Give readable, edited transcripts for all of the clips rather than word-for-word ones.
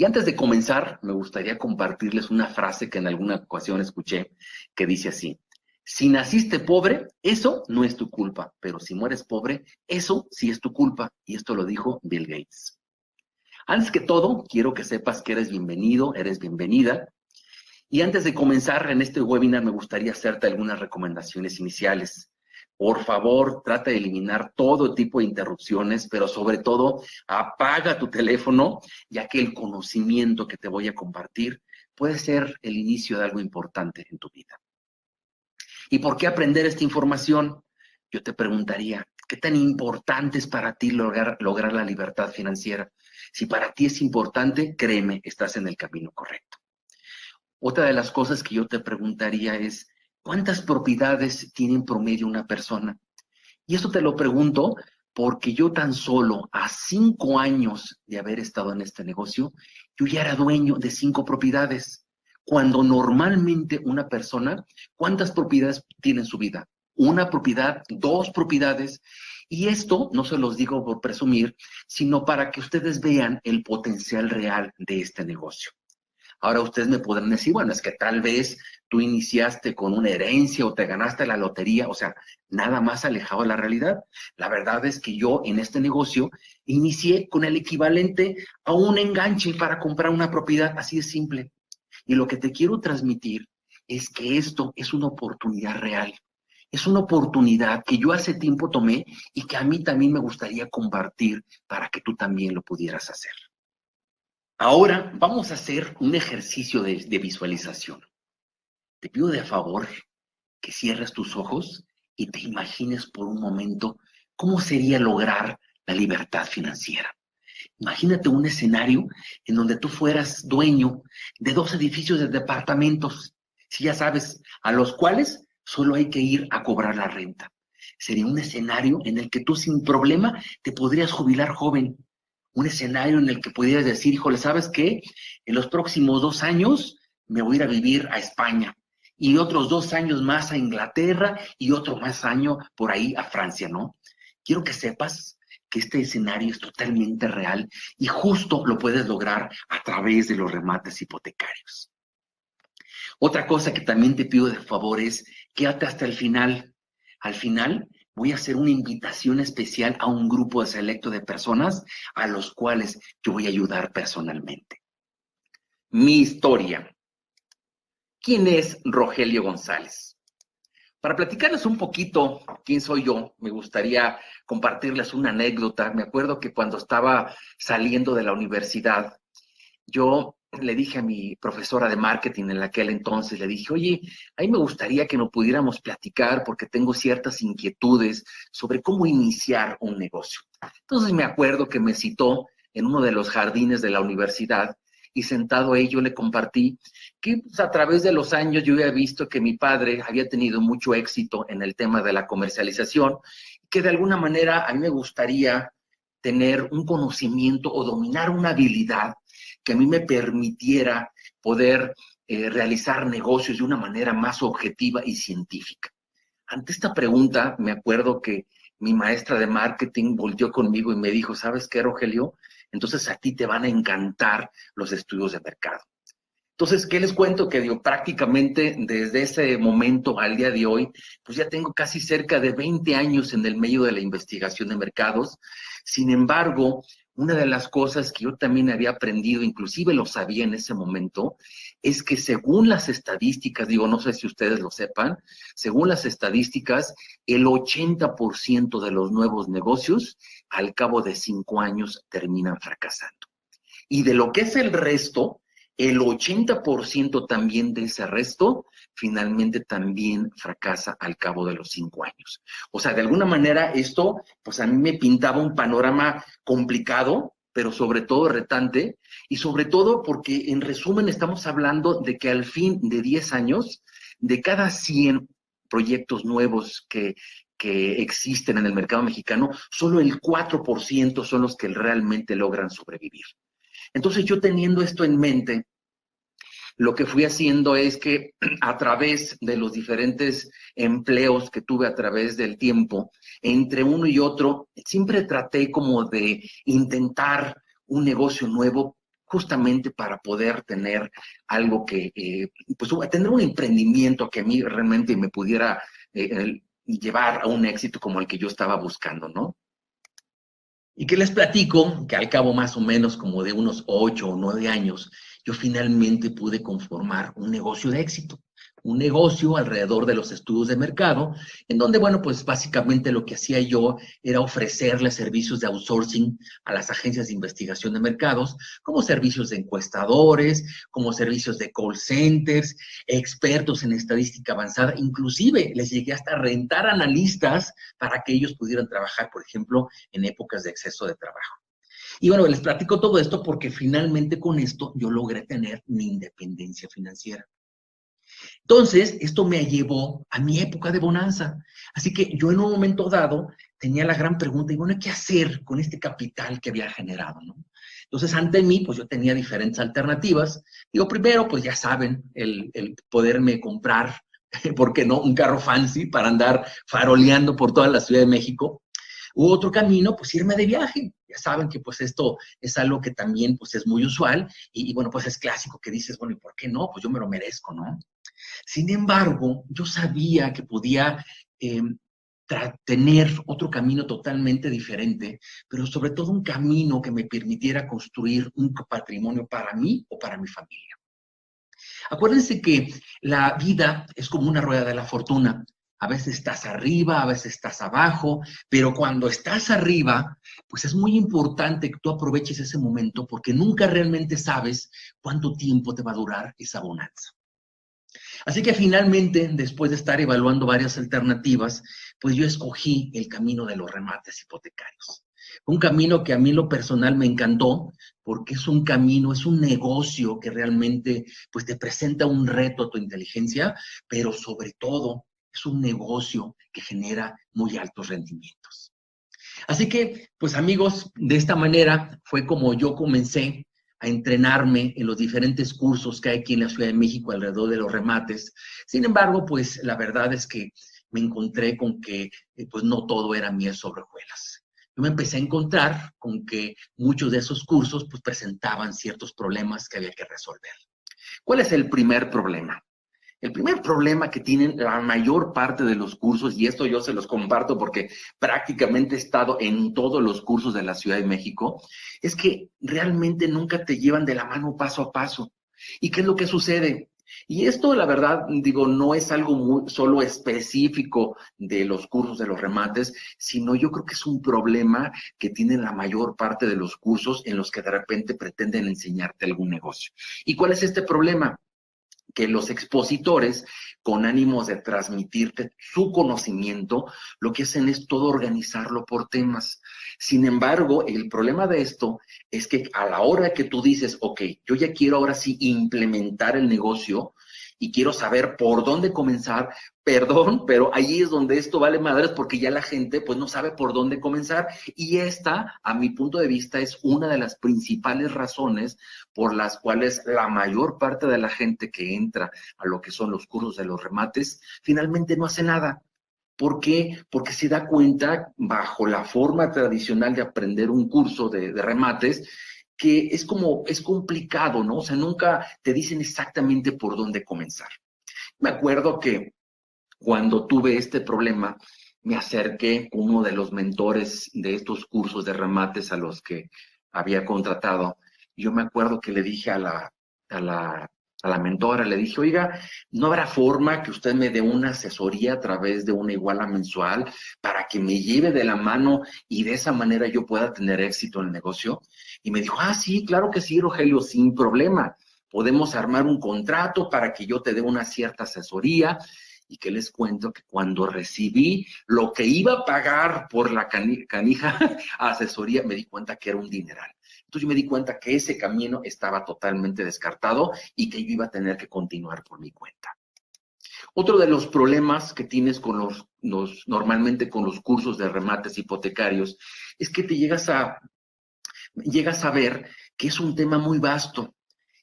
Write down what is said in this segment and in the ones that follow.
antes de comenzar, me gustaría compartirles una frase que en alguna ocasión escuché que dice así: si naciste pobre, eso no es tu culpa, pero si mueres pobre, eso sí es tu culpa. Y esto lo dijo Bill Gates. Antes que todo, quiero que sepas que eres bienvenido, eres bienvenida. Y antes de comenzar en este webinar, me gustaría hacerte algunas recomendaciones iniciales. Por favor, trata de eliminar todo tipo de interrupciones, pero sobre todo, apaga tu teléfono, ya que el conocimiento que te voy a compartir puede ser el inicio de algo importante en tu vida. ¿Y por qué aprender esta información? Yo te preguntaría, ¿qué tan importante es para ti lograr la libertad financiera? Si para ti es importante, créeme, estás en el camino correcto. Otra de las cosas que yo te preguntaría es, ¿cuántas propiedades tiene en promedio una persona? Y esto te lo pregunto porque yo tan solo a 5 años de haber estado en este negocio, yo ya era dueño de 5 propiedades. Cuando normalmente una persona, ¿cuántas propiedades tiene en su vida? Una propiedad, 2 propiedades. Y esto no se los digo por presumir, sino para que ustedes vean el potencial real de este negocio. Ahora ustedes me podrán decir, bueno, es que tal vez tú iniciaste con una herencia o te ganaste la lotería, o sea, nada más alejado de la realidad. La verdad es que yo en este negocio inicié con el equivalente a un enganche para comprar una propiedad, así de simple. Y lo que te quiero transmitir es que esto es una oportunidad real. Es una oportunidad que yo hace tiempo tomé y que a mí también me gustaría compartir para que tú también lo pudieras hacer. Ahora vamos a hacer un ejercicio de visualización. Te pido de favor que cierres tus ojos y te imagines por un momento cómo sería lograr la libertad financiera. Imagínate un escenario en donde tú fueras dueño de 2 edificios de departamentos, si ya sabes, a los cuales solo hay que ir a cobrar la renta. Sería un escenario en el que tú sin problema te podrías jubilar joven. Un escenario en el que pudieras decir, híjole, ¿sabes qué? En los próximos 2 años me voy a ir a vivir a España y otros 2 años más a Inglaterra y otro más año por ahí a Francia, ¿no? Quiero que sepas que este escenario es totalmente real y justo lo puedes lograr a través de los remates hipotecarios. Otra cosa que también te pido de favor es quédate hasta el final. Al final voy a hacer una invitación especial a un grupo selecto de personas a los cuales yo voy a ayudar personalmente. Mi historia. ¿Quién es Rogelio González? Para platicarles un poquito quién soy yo, me gustaría compartirles una anécdota. Me acuerdo que cuando estaba saliendo de la universidad, yo le dije a mi profesora de marketing en aquel entonces, le dije, oye, a mí me gustaría que nos pudiéramos platicar porque tengo ciertas inquietudes sobre cómo iniciar un negocio. Entonces me acuerdo que me citó en uno de los jardines de la universidad y sentado ahí yo le compartí que pues, a través de los años yo había visto que mi padre había tenido mucho éxito en el tema de la comercialización, que de alguna manera a mí me gustaría tener un conocimiento o dominar una habilidad que a mí me permitiera poder realizar negocios de una manera más objetiva y científica. Ante esta pregunta, me acuerdo que mi maestra de marketing volteó conmigo y me dijo, ¿sabes qué, Rogelio? Entonces a ti te van a encantar los estudios de mercado. Entonces, ¿qué les cuento? Que digo, prácticamente desde ese momento al día de hoy, pues ya tengo casi cerca de 20 años en el medio de la investigación de mercados. Sin embargo, una de las cosas que yo también había aprendido, inclusive lo sabía en ese momento, es que según las estadísticas, digo, no sé si ustedes lo sepan, según las estadísticas, el 80% de los nuevos negocios al cabo de 5 años terminan fracasando. Y de lo que es el resto, el 80% también de ese resto finalmente también fracasa al cabo de los 5 años. O sea, de alguna manera esto, pues a mí me pintaba un panorama complicado, pero sobre todo retante, y sobre todo porque en resumen estamos hablando de que al fin de 10 años, de cada 100 proyectos nuevos que existen en el mercado mexicano, solo el 4% son los que realmente logran sobrevivir. Entonces yo teniendo esto en mente, lo que fui haciendo es que a través de los diferentes empleos que tuve a través del tiempo, entre uno y otro, siempre traté como de intentar un negocio nuevo justamente para poder tener algo que, pues tener un emprendimiento que a mí realmente me pudiera llevar a un éxito como el que yo estaba buscando, ¿no? Y que les platico que al cabo más o menos como de unos 8 o 9 años, yo finalmente pude conformar un negocio de éxito, un negocio alrededor de los estudios de mercado, en donde, bueno, pues básicamente lo que hacía yo era ofrecerle servicios de outsourcing a las agencias de investigación de mercados, como servicios de encuestadores, como servicios de call centers, expertos en estadística avanzada, inclusive les llegué hasta a rentar analistas para que ellos pudieran trabajar, por ejemplo, en épocas de exceso de trabajo. Y bueno, les platico todo esto porque finalmente con esto yo logré tener mi independencia financiera. Entonces, esto me llevó a mi época de bonanza. Así que yo en un momento dado tenía la gran pregunta, y bueno, ¿qué hacer con este capital que había generado, no? Entonces, ante mí, pues yo tenía diferentes alternativas. Digo, primero, pues ya saben, el poderme comprar, ¿por qué no? Un carro fancy para andar faroleando por toda la Ciudad de México. U otro camino, pues irme de viaje. Ya saben que pues esto es algo que también pues es muy usual y bueno, pues es clásico que dices, bueno, ¿y por qué no? Pues yo me lo merezco, ¿no? Sin embargo, yo sabía que podía tener otro camino totalmente diferente, pero sobre todo un camino que me permitiera construir un patrimonio para mí o para mi familia. Acuérdense que la vida es como una rueda de la fortuna. A veces estás arriba, a veces estás abajo, pero cuando estás arriba, pues es muy importante que tú aproveches ese momento porque nunca realmente sabes cuánto tiempo te va a durar esa bonanza. Así que finalmente, después de estar evaluando varias alternativas, pues yo escogí el camino de los remates hipotecarios. Un camino que a mí en lo personal me encantó porque es un camino, es un negocio que realmente pues te presenta un reto a tu inteligencia, pero sobre todo es un negocio que genera muy altos rendimientos. Así que, pues amigos, de esta manera fue como yo comencé a entrenarme en los diferentes cursos que hay aquí en la Ciudad de México alrededor de los remates. Sin embargo, pues la verdad es que me encontré con que pues no todo era miel sobre hojuelas. Yo me empecé a encontrar con que muchos de esos cursos pues presentaban ciertos problemas que había que resolver. ¿Cuál es el primer problema? El primer problema que tienen la mayor parte de los cursos, y esto yo se los comparto porque prácticamente he estado en todos los cursos de la Ciudad de México, es que realmente nunca te llevan de la mano paso a paso. ¿Y qué es lo que sucede? Y esto, la verdad, digo, no es algo muy solo específico de los cursos de los remates, sino yo creo que es un problema que tienen la mayor parte de los cursos en los que de repente pretenden enseñarte algún negocio. ¿Y cuál es este problema? Que los expositores, con ánimos de transmitirte su conocimiento, lo que hacen es todo organizarlo por temas. Sin embargo, el problema de esto es que a la hora que tú dices, ok, yo ya quiero ahora sí implementar el negocio y quiero saber por dónde comenzar, perdón, pero ahí es donde esto vale madres porque ya la gente pues no sabe por dónde comenzar y esta, a mi punto de vista, es una de las principales razones por las cuales la mayor parte de la gente que entra a lo que son los cursos de los remates, finalmente no hace nada. ¿Por qué? Porque se da cuenta, bajo la forma tradicional de aprender un curso de remates, que es complicado, ¿no? O sea, nunca te dicen exactamente por dónde comenzar. Me acuerdo que cuando tuve este problema, me acerqué con uno de los mentores de estos cursos de remates a los que había contratado. Yo me acuerdo que le dije a la mentora, le dije, oiga, ¿no habrá forma que usted me dé una asesoría a través de una iguala mensual para que me lleve de la mano y de esa manera yo pueda tener éxito en el negocio? Y me dijo, sí, claro que sí, Rogelio, sin problema. Podemos armar un contrato para que yo te dé una cierta asesoría. Y que les cuento que cuando recibí lo que iba a pagar por la canija asesoría, me di cuenta que era un dineral. Entonces yo me di cuenta que ese camino estaba totalmente descartado y que yo iba a tener que continuar por mi cuenta. Otro de los problemas que tienes con normalmente con los cursos de remates hipotecarios es que te llegas a ver que es un tema muy vasto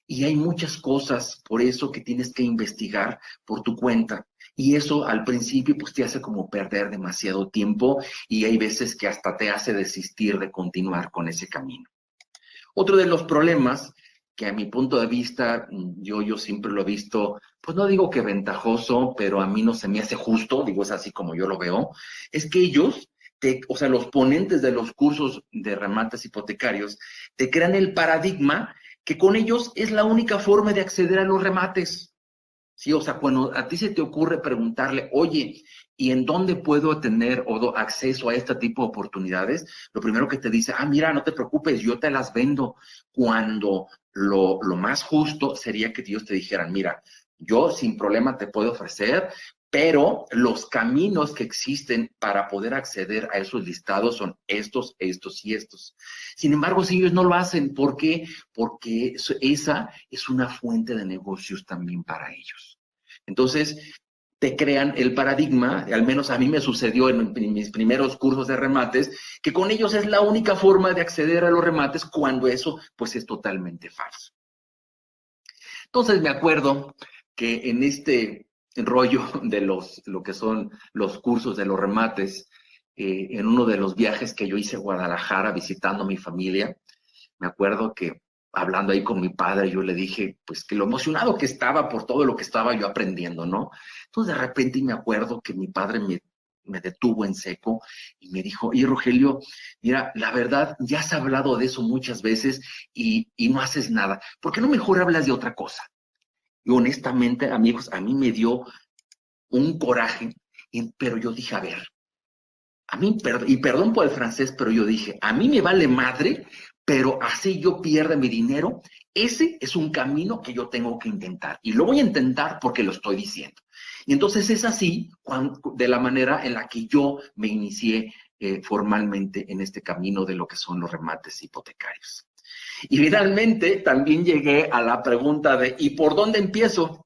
y hay muchas cosas por eso que tienes que investigar por tu cuenta. Y eso al principio pues te hace como perder demasiado tiempo y hay veces que hasta te hace desistir de continuar con ese camino. Otro de los problemas que a mi punto de vista, yo siempre lo he visto, pues no digo que ventajoso, pero a mí no se me hace justo, digo, es así como yo lo veo, es que ellos, o sea, los ponentes de los cursos de remates hipotecarios, te crean el paradigma que con ellos es la única forma de acceder a los remates. Sí, o sea, cuando a ti se te ocurre preguntarle, oye, ¿y en dónde puedo tener acceso a este tipo de oportunidades? Lo primero que te dice, mira, no te preocupes, yo te las vendo. Cuando lo más justo sería que ellos te dijeran, mira, yo sin problema te puedo ofrecer, pero los caminos que existen para poder acceder a esos listados son estos, estos y estos. Sin embargo, si ellos no lo hacen, ¿por qué? Porque esa es una fuente de negocios también para ellos. Entonces, te crean el paradigma, al menos a mí me sucedió en mis primeros cursos de remates, que con ellos es la única forma de acceder a los remates cuando eso pues es totalmente falso. Entonces me acuerdo que en este rollo de lo que son los cursos de los remates, en uno de los viajes que yo hice a Guadalajara visitando a mi familia, me acuerdo que hablando ahí con mi padre, yo le dije, pues que lo emocionado que estaba por todo lo que estaba yo aprendiendo, ¿no? Entonces de repente me acuerdo que mi padre me detuvo en seco y me dijo, y Rogelio, mira, la verdad, ya has hablado de eso muchas veces y no haces nada. ¿Por qué no mejor hablas de otra cosa? Y honestamente, amigos, a mí me dio un coraje, pero yo dije, a ver, a mí, y perdón por el francés, pero yo dije, a mí me vale madre, pero así yo pierda mi dinero. Ese es un camino que yo tengo que intentar. Y lo voy a intentar porque lo estoy diciendo. Y entonces es así de la manera en la que yo me inicié formalmente en este camino de lo que son los remates hipotecarios. Y finalmente también llegué a la pregunta de, ¿y por dónde empiezo?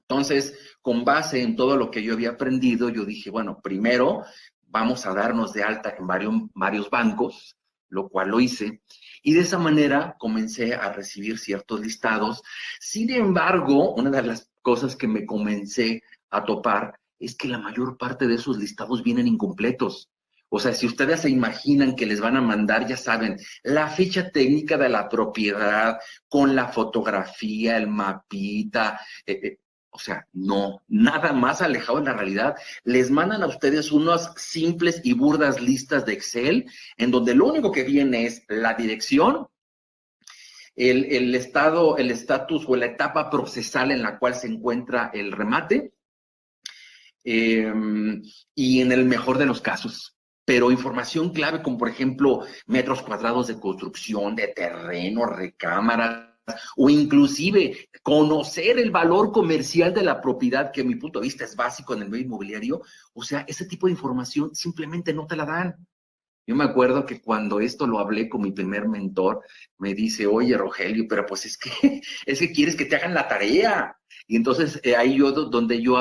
Entonces, con base en todo lo que yo había aprendido, yo dije, bueno, primero vamos a darnos de alta en varios bancos, lo cual lo hice, y de esa manera comencé a recibir ciertos listados. Sin embargo, una de las cosas que me comencé a topar es que la mayor parte de esos listados vienen incompletos. O sea, si ustedes se imaginan que les van a mandar, ya saben, la ficha técnica de la propiedad con la fotografía, el mapita, o sea, no, nada más alejado de la realidad. Les mandan a ustedes unas simples y burdas listas de Excel en donde lo único que viene es la dirección, el estado, el estatus o la etapa procesal en la cual se encuentra el remate, y en el mejor de los casos. Pero información clave como por ejemplo metros cuadrados de construcción, de terreno, recámaras, o inclusive conocer el valor comercial de la propiedad, que a mi punto de vista es básico en el medio inmobiliario. O sea, ese tipo de información simplemente no te la dan. Yo me acuerdo que cuando esto lo hablé con mi primer mentor, me dice, oye, Rogelio, pero pues es que quieres que te hagan la tarea. Y entonces ahí donde yo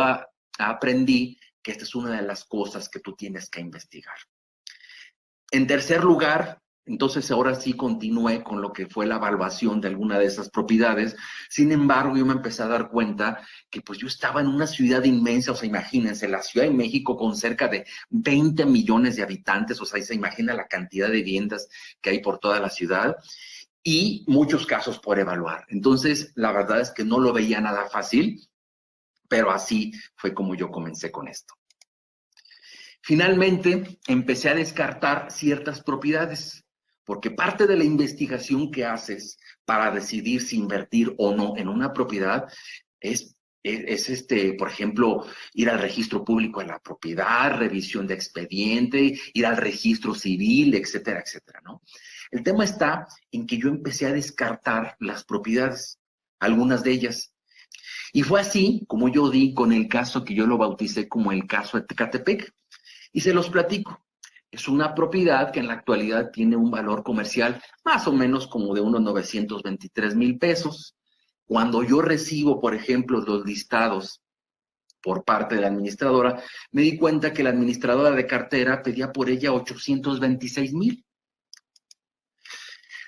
aprendí que esta es una de las cosas que tú tienes que investigar. En tercer lugar, entonces ahora sí continué con lo que fue la evaluación de alguna de esas propiedades. Sin embargo, yo me empecé a dar cuenta que pues yo estaba en una ciudad inmensa, o sea, imagínense, la Ciudad de México con cerca de 20 millones de habitantes, o sea, ahí se imagina la cantidad de viviendas que hay por toda la ciudad y muchos casos por evaluar. Entonces, la verdad es que no lo veía nada fácil, pero así fue como yo comencé con esto. Finalmente, empecé a descartar ciertas propiedades, porque parte de la investigación que haces para decidir si invertir o no en una propiedad es por ejemplo, ir al registro público de la propiedad, revisión de expediente, ir al registro civil, etcétera, etcétera, ¿no? El tema está en que yo empecé a descartar las propiedades, algunas de ellas. Y fue así como yo di con el caso que yo lo bauticé como el caso de Ecatepec. Y se los platico. Es una propiedad que en la actualidad tiene un valor comercial más o menos como de unos 923,000 pesos. Cuando yo recibo, por ejemplo, los listados por parte de la administradora, me di cuenta que la administradora de cartera pedía por ella 826,000.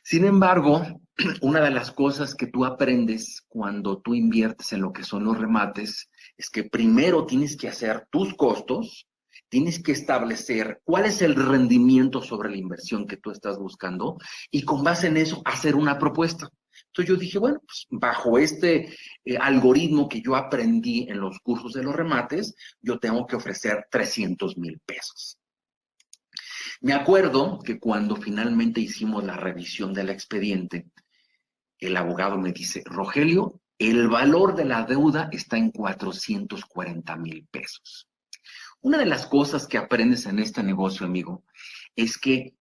Sin embargo, una de las cosas que tú aprendes cuando tú inviertes en lo que son los remates es que primero tienes que hacer tus costos, tienes que establecer cuál es el rendimiento sobre la inversión que tú estás buscando y con base en eso hacer una propuesta. Entonces yo dije, bueno, pues bajo este algoritmo que yo aprendí en los cursos de los remates, yo tengo que ofrecer 300,000 pesos. Me acuerdo que cuando finalmente hicimos la revisión del expediente, el abogado me dice, Rogelio, el valor de la deuda está en 440,000 pesos. Una de las cosas que aprendes en este negocio, amigo, es que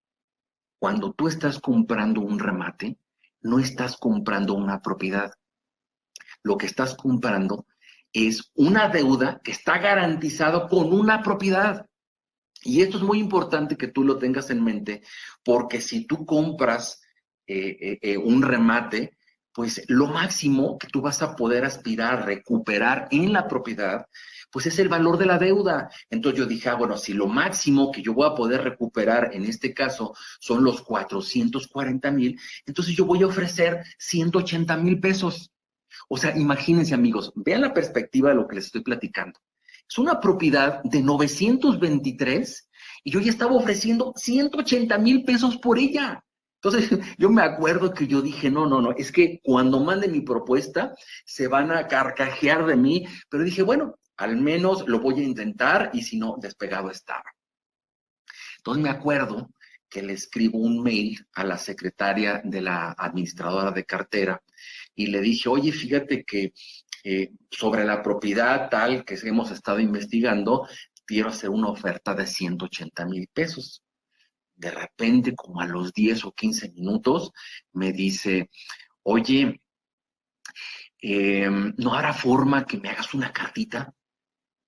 cuando tú estás comprando un remate, no estás comprando una propiedad. Lo que estás comprando es una deuda que está garantizada con una propiedad. Y esto es muy importante que tú lo tengas en mente, porque si tú compras un remate, pues lo máximo que tú vas a poder aspirar a recuperar en la propiedad, pues es el valor de la deuda. Entonces yo dije, bueno, si lo máximo que yo voy a poder recuperar en este caso son los 440,000, entonces yo voy a ofrecer 180,000 pesos. O sea, imagínense, amigos, vean la perspectiva de lo que les estoy platicando. Es una propiedad de 923 y yo ya estaba ofreciendo 180,000 pesos por ella. Entonces, yo me acuerdo que yo dije, no, es que cuando mande mi propuesta se van a carcajear de mí, pero dije, bueno, al menos lo voy a intentar y si no, despegado estaba. Entonces me acuerdo que le escribo un mail a la secretaria de la administradora de cartera y le dije, oye, fíjate que sobre la propiedad tal que hemos estado investigando, quiero hacer una oferta de 180,000 pesos. De repente, como a los 10 o 15 minutos, me dice, oye, ¿no habrá forma que me hagas una cartita?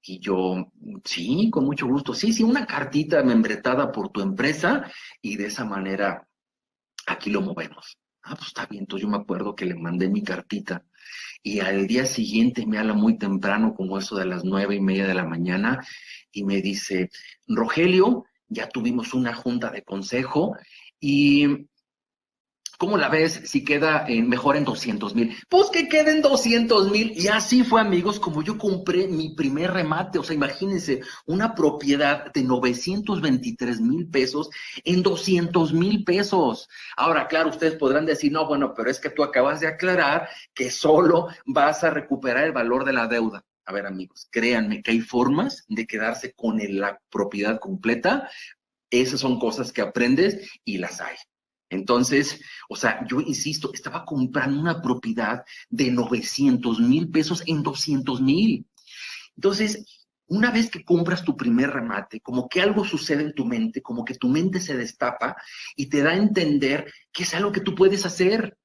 Y yo, sí, con mucho gusto. Sí, una cartita membretada por tu empresa y de esa manera aquí lo movemos. Ah, pues está bien. Entonces yo me acuerdo que le mandé mi cartita y al día siguiente me habla muy temprano, como eso de las 9:30 de la mañana, y me dice, Rogelio, ya tuvimos una junta de consejo y ¿cómo la ves si queda mejor en 200,000? Pues que queden 200,000. Y así fue, amigos, como yo compré mi primer remate. O sea, imagínense, una propiedad de 923,000 pesos en 200,000 pesos. Ahora, claro, ustedes podrán decir, no, bueno, pero es que tú acabas de aclarar que solo vas a recuperar el valor de la deuda. A ver, amigos, créanme que hay formas de quedarse con la propiedad completa. Esas son cosas que aprendes y las hay. Entonces, o sea, yo insisto, estaba comprando una propiedad de 900,000 pesos en 200,000. Entonces, una vez que compras tu primer remate, como que algo sucede en tu mente, como que tu mente se destapa y te da a entender que es algo que tú puedes hacer.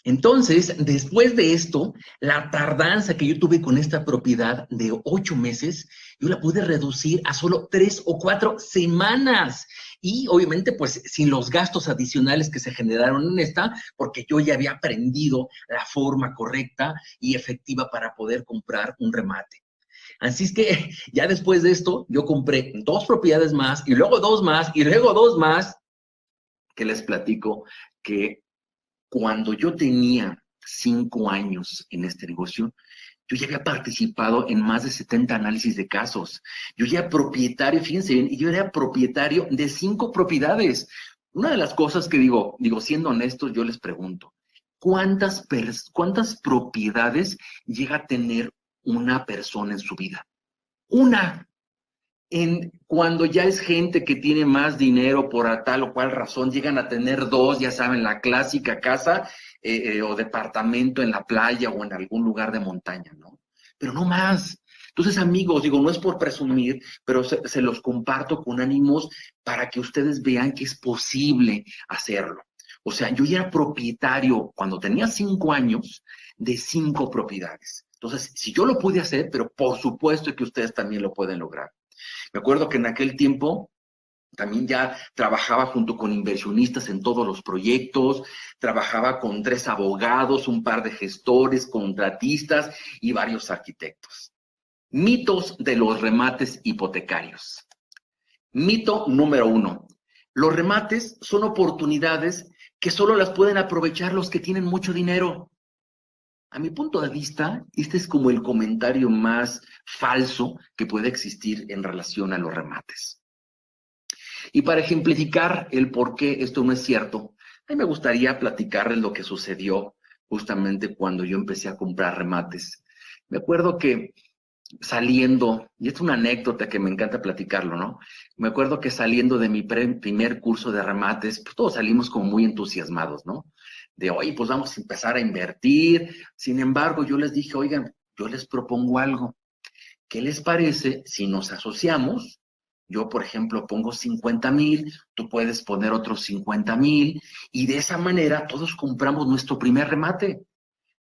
Entonces, después de esto, la tardanza que yo tuve con esta propiedad de 8 meses, yo la pude reducir a solo 3 o 4 semanas. Y obviamente, pues, sin los gastos adicionales que se generaron en esta, porque yo ya había aprendido la forma correcta y efectiva para poder comprar un remate. Así es que ya después de esto, yo compré 2 propiedades más, y luego 2 más, y luego 2 más, que les platico que cuando yo tenía 5 años en este negocio, yo ya había participado en más de 70 análisis de casos. Yo ya era propietario, fíjense bien, y yo era propietario de 5 propiedades. Una de las cosas que digo, siendo honestos, yo les pregunto, ¿cuántas propiedades llega a tener una persona en su vida? Una. Cuando ya es gente que tiene más dinero por tal o cual razón, llegan a tener 2, ya saben, la clásica casa o departamento en la playa o en algún lugar de montaña, ¿no? Pero no más. Entonces, amigos, no es por presumir, pero se los comparto con ánimos para que ustedes vean que es posible hacerlo. O sea, yo ya era propietario cuando tenía 5 años de 5 propiedades. Entonces, si yo lo pude hacer, pero por supuesto que ustedes también lo pueden lograr. Me acuerdo que en aquel tiempo también ya trabajaba junto con inversionistas en todos los proyectos, trabajaba con 3 abogados, un par de gestores, contratistas y varios arquitectos. Mitos de los remates hipotecarios. Mito número 1. Los remates son oportunidades que solo las pueden aprovechar los que tienen mucho dinero. A mi punto de vista, este es como el comentario más falso que puede existir en relación a los remates. Y para ejemplificar el por qué esto no es cierto, a mí me gustaría platicarles lo que sucedió justamente cuando yo empecé a comprar remates. Me acuerdo que saliendo, y es una anécdota que me encanta platicarlo, ¿no? Me acuerdo que saliendo de mi primer curso de remates, pues todos salimos como muy entusiasmados, ¿no? De, oye, pues vamos a empezar a invertir. Sin embargo, yo les dije, oigan, yo les propongo algo. ¿Qué les parece si nos asociamos? Yo, por ejemplo, pongo 50,000, tú puedes poner otros 50,000, y de esa manera todos compramos nuestro primer remate.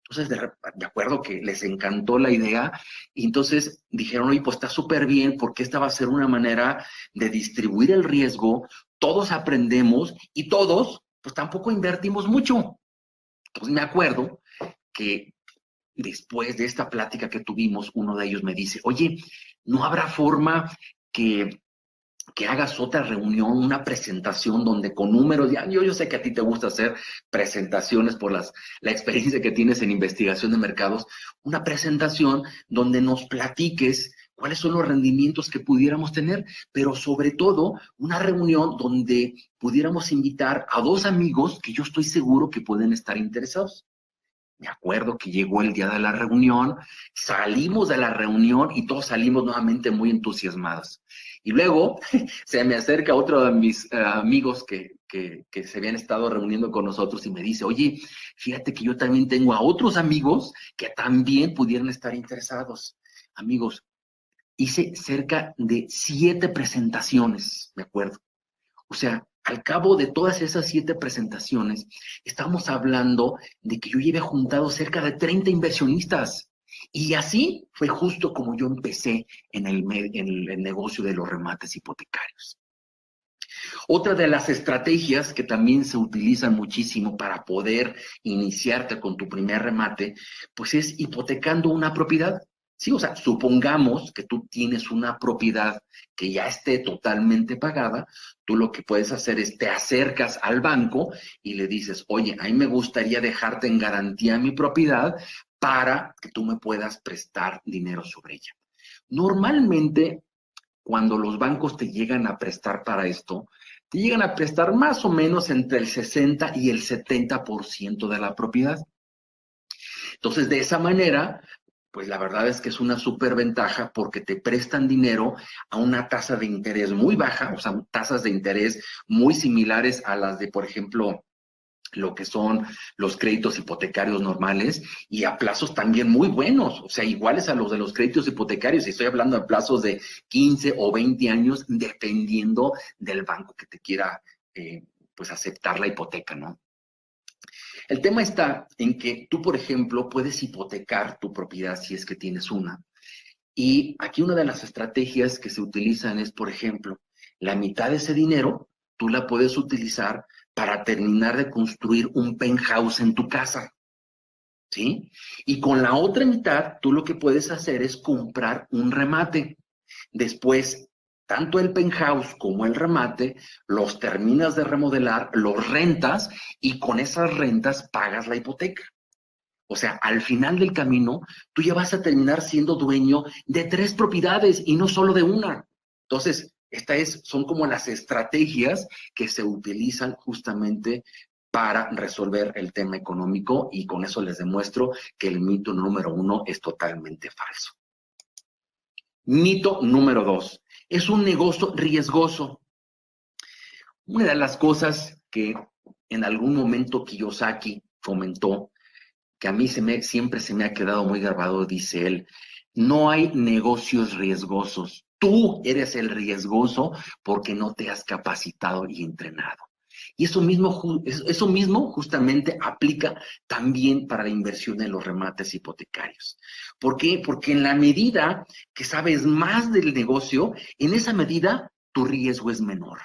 Entonces, de acuerdo que les encantó la idea, y entonces dijeron, oye, pues está súper bien, porque esta va a ser una manera de distribuir el riesgo, todos aprendemos y todos, pues tampoco invertimos mucho. Entonces me acuerdo que después de esta plática que tuvimos, uno de ellos me dice, oye, ¿no habrá forma que hagas otra reunión, una presentación donde con números, ya, yo sé que a ti te gusta hacer presentaciones por la experiencia que tienes en investigación de mercados, una presentación donde nos platiques cuáles son los rendimientos que pudiéramos tener, pero sobre todo una reunión donde pudiéramos invitar a 2 amigos que yo estoy seguro que pueden estar interesados? Me acuerdo que llegó el día de la reunión, salimos de la reunión y todos salimos nuevamente muy entusiasmados. Y luego se me acerca otro de mis amigos que se habían estado reuniendo con nosotros y me dice, oye, fíjate que yo también tengo a otros amigos que también pudieran estar interesados. Amigos, hice cerca de 7 presentaciones, me acuerdo. O sea, al cabo de todas esas 7 presentaciones, estamos hablando de que yo llevé juntado cerca de 30 inversionistas. Y así fue justo como yo empecé en el negocio de los remates hipotecarios. Otra de las estrategias que también se utilizan muchísimo para poder iniciarte con tu primer remate, pues es hipotecando una propiedad. Sí, o sea, supongamos que tú tienes una propiedad que ya esté totalmente pagada, tú lo que puedes hacer es te acercas al banco y le dices, oye, a mí me gustaría dejarte en garantía mi propiedad para que tú me puedas prestar dinero sobre ella. Normalmente, cuando los bancos te llegan a prestar para esto, te llegan a prestar más o menos entre el 60 y el 70% de la propiedad. Entonces, de esa manera, pues la verdad es que es una súper ventaja porque te prestan dinero a una tasa de interés muy baja, o sea, tasas de interés muy similares a las de, por ejemplo, lo que son los créditos hipotecarios normales, y a plazos también muy buenos, o sea, iguales a los de los créditos hipotecarios, y estoy hablando de plazos de 15 o 20 años, dependiendo del banco que te quiera, pues, aceptar la hipoteca, ¿no? El tema está en que tú, por ejemplo, puedes hipotecar tu propiedad si es que tienes una. Y aquí una de las estrategias que se utilizan es, por ejemplo, la mitad de ese dinero tú la puedes utilizar para terminar de construir un penthouse en tu casa, ¿sí? Y con la otra mitad tú lo que puedes hacer es comprar un remate. Después, tanto el penthouse como el remate los terminas de remodelar, los rentas y con esas rentas pagas la hipoteca. O sea, al final del camino, tú ya vas a terminar siendo dueño de 3 propiedades y no solo de una. Entonces, son como las estrategias que se utilizan justamente para resolver el tema económico, y con eso les demuestro que el mito número 1 es totalmente falso. Mito número 2, es un negocio riesgoso. Una de las cosas que en algún momento Kiyosaki comentó, que a mí siempre se me ha quedado muy grabado, dice él, no hay negocios riesgosos. Tú eres el riesgoso porque no te has capacitado y entrenado. Y eso mismo justamente aplica también para la inversión en los remates hipotecarios. ¿Por qué? Porque en la medida que sabes más del negocio, en esa medida tu riesgo es menor.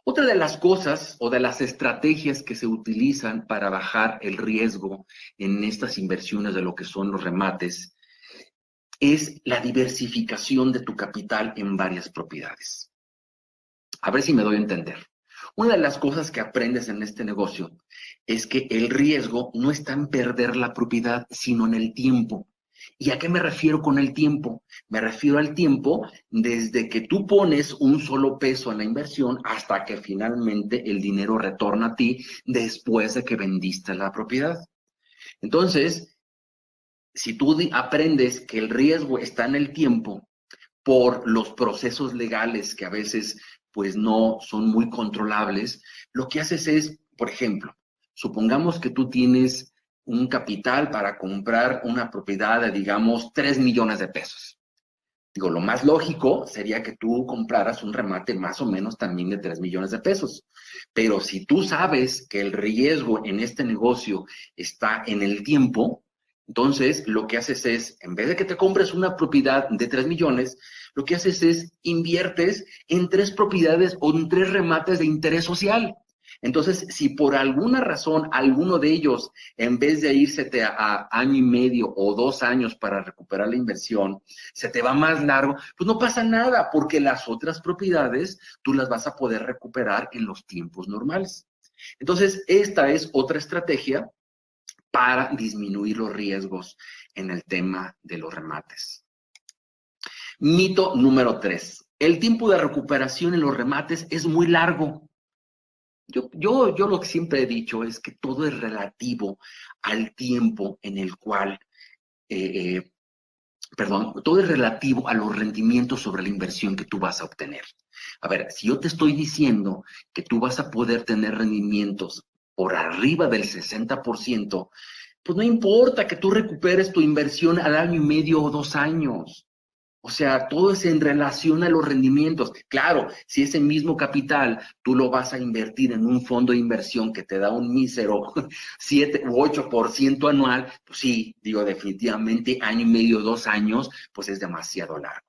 Otra de las cosas o de las estrategias que se utilizan para bajar el riesgo en estas inversiones de lo que son los remates es la diversificación de tu capital en varias propiedades. A ver si me doy a entender. Una de las cosas que aprendes en este negocio es que el riesgo no está en perder la propiedad, sino en el tiempo. ¿Y a qué me refiero con el tiempo? Me refiero al tiempo desde que tú pones un solo peso en la inversión hasta que finalmente el dinero retorna a ti después de que vendiste la propiedad. Entonces, si tú aprendes que el riesgo está en el tiempo por los procesos legales que a veces pues no son muy controlables, lo que haces es, por ejemplo, supongamos que tú tienes un capital para comprar una propiedad de, digamos, 3 millones de pesos. Digo, lo más lógico sería que tú compraras un remate más o menos también de 3 millones de pesos. Pero si tú sabes que el riesgo en este negocio está en el tiempo, entonces lo que haces es, en vez de que te compres una propiedad de 3 millones, lo que haces es inviertes en 3 propiedades o en 3 remates de interés social. Entonces, si por alguna razón alguno de ellos, en vez de írsete a año y medio o 2 años para recuperar la inversión, se te va más largo, pues no pasa nada, porque las otras propiedades tú las vas a poder recuperar en los tiempos normales. Entonces, esta es otra estrategia para disminuir los riesgos en el tema de los remates. Mito número 3. El tiempo de recuperación en los remates es muy largo. Yo lo que siempre he dicho es que todo es relativo al tiempo en el cual, todo es relativo a los rendimientos sobre la inversión que tú vas a obtener. A ver, si yo te estoy diciendo que tú vas a poder tener rendimientos por arriba del 60%, pues no importa que tú recuperes tu inversión al año y medio o 2 años. O sea, todo es en relación a los rendimientos. Claro, si ese mismo capital tú lo vas a invertir en un fondo de inversión que te da un mísero 7 u 8% anual, pues sí, digo, definitivamente año y medio, 2 años, pues es demasiado largo.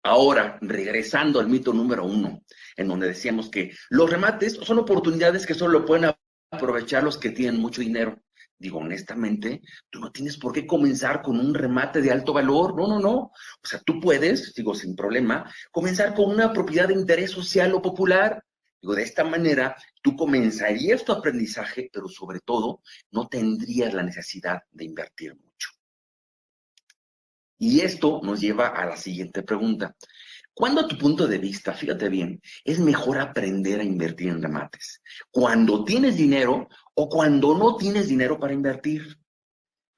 Ahora, regresando al mito número 1, en donde decíamos que los remates son oportunidades que solo pueden aprovechar los que tienen mucho dinero. Digo, honestamente, tú no tienes por qué comenzar con un remate de alto valor. No, no, no. O sea, tú puedes, digo, sin problema, comenzar con una propiedad de interés social o popular. Digo, de esta manera, tú comenzarías tu aprendizaje, pero sobre todo, no tendrías la necesidad de invertir mucho. Y esto nos lleva a la siguiente pregunta. ¿Cuándo, a tu punto de vista, fíjate bien, es mejor aprender a invertir en remates? ¿Cuando tienes dinero o cuando no tienes dinero para invertir?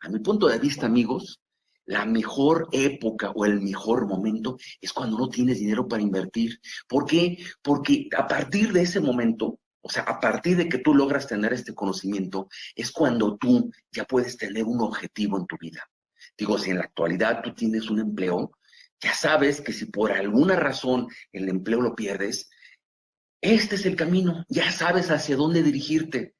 A mi punto de vista, amigos, la mejor época o el mejor momento es cuando no tienes dinero para invertir. ¿Por qué? Porque a partir de ese momento, o sea, a partir de que tú logras tener este conocimiento, es cuando tú ya puedes tener un objetivo en tu vida. Digo, si en la actualidad tú tienes un empleo, ya sabes que si por alguna razón el empleo lo pierdes, este es el camino, ya sabes hacia dónde dirigirte.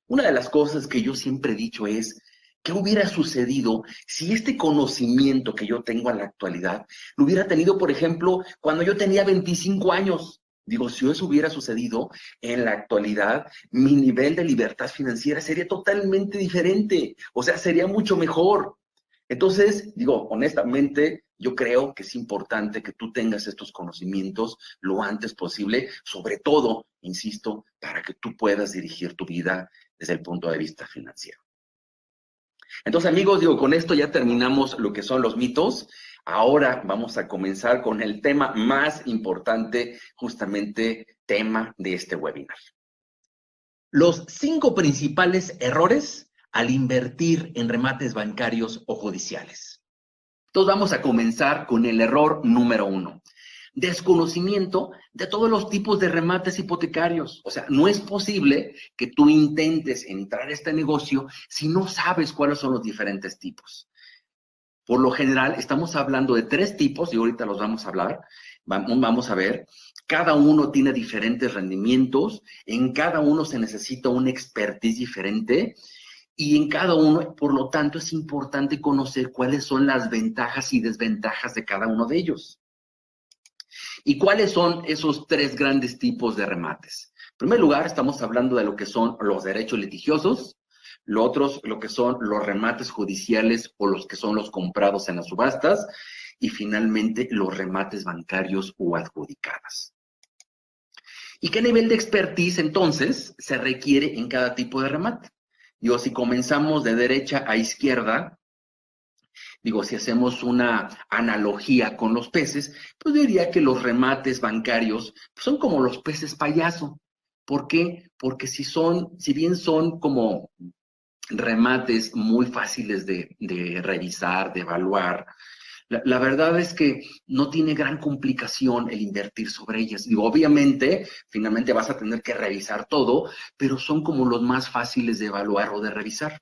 Una de las cosas que yo siempre he dicho es, ¿qué hubiera sucedido si este conocimiento que yo tengo en la actualidad lo hubiera tenido, por ejemplo, cuando yo tenía 25 años? Digo, si eso hubiera sucedido en la actualidad, mi nivel de libertad financiera sería totalmente diferente, o sea, sería mucho mejor. Entonces, digo, honestamente, yo creo que es importante que tú tengas estos conocimientos lo antes posible, sobre todo, insisto, para que tú puedas dirigir tu vida desde el punto de vista financiero. Entonces, amigos, digo, con esto ya terminamos lo que son los mitos. Ahora vamos a comenzar con el tema más importante, justamente tema de este webinar. Los 5 principales errores al invertir en remates bancarios o judiciales. Entonces vamos a comenzar con el error número 1. Desconocimiento de todos los tipos de remates hipotecarios. O sea, no es posible que tú intentes entrar a este negocio si no sabes cuáles son los diferentes tipos. Por lo general, estamos hablando de 3 tipos y ahorita los vamos a hablar. Vamos a ver. Cada uno tiene diferentes rendimientos. En cada uno se necesita una expertise diferente. Y en cada uno, por lo tanto, es importante conocer cuáles son las ventajas y desventajas de cada uno de ellos. ¿Y cuáles son esos 3 grandes tipos de remates? En primer lugar, estamos hablando de lo que son los derechos litigiosos, lo que son los remates judiciales o los que son los comprados en las subastas, y finalmente los remates bancarios o adjudicadas. ¿Y qué nivel de expertise entonces se requiere en cada tipo de remate? Digo, si comenzamos de derecha a izquierda, Digo, si hacemos una analogía con los peces, pues diría que los remates bancarios son como los peces payaso. ¿Por qué? Porque si bien son como remates muy fáciles de revisar, de evaluar, la verdad es que no tiene gran complicación el invertir sobre ellas. Digo, obviamente, finalmente vas a tener que revisar todo, pero son como los más fáciles de evaluar o de revisar.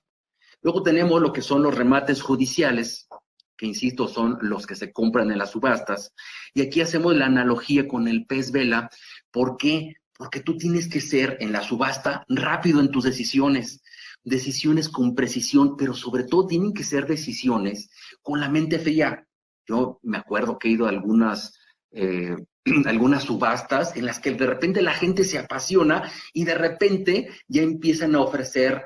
Luego tenemos lo que son los remates judiciales, que insisto, son los que se compran en las subastas. Y aquí hacemos la analogía con el pez vela. ¿Por qué? Porque tú tienes que ser en la subasta rápido en tus decisiones, decisiones con precisión, pero sobre todo tienen que ser decisiones con la mente fría. Yo me acuerdo que he ido a algunas subastas en las que de repente la gente se apasiona y de repente ya empiezan a ofrecer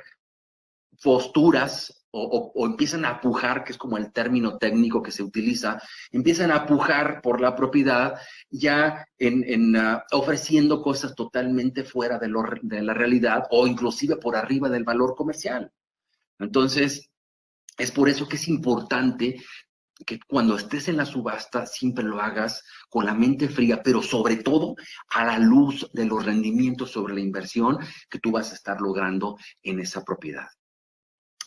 posturas o empiezan a pujar, que es como el término técnico que se utiliza, empiezan a pujar por la propiedad ya ofreciendo cosas totalmente fuera de la realidad o inclusive por arriba del valor comercial. Entonces, es por eso que es importante que cuando estés en la subasta siempre lo hagas con la mente fría, pero sobre todo a la luz de los rendimientos sobre la inversión que tú vas a estar logrando en esa propiedad.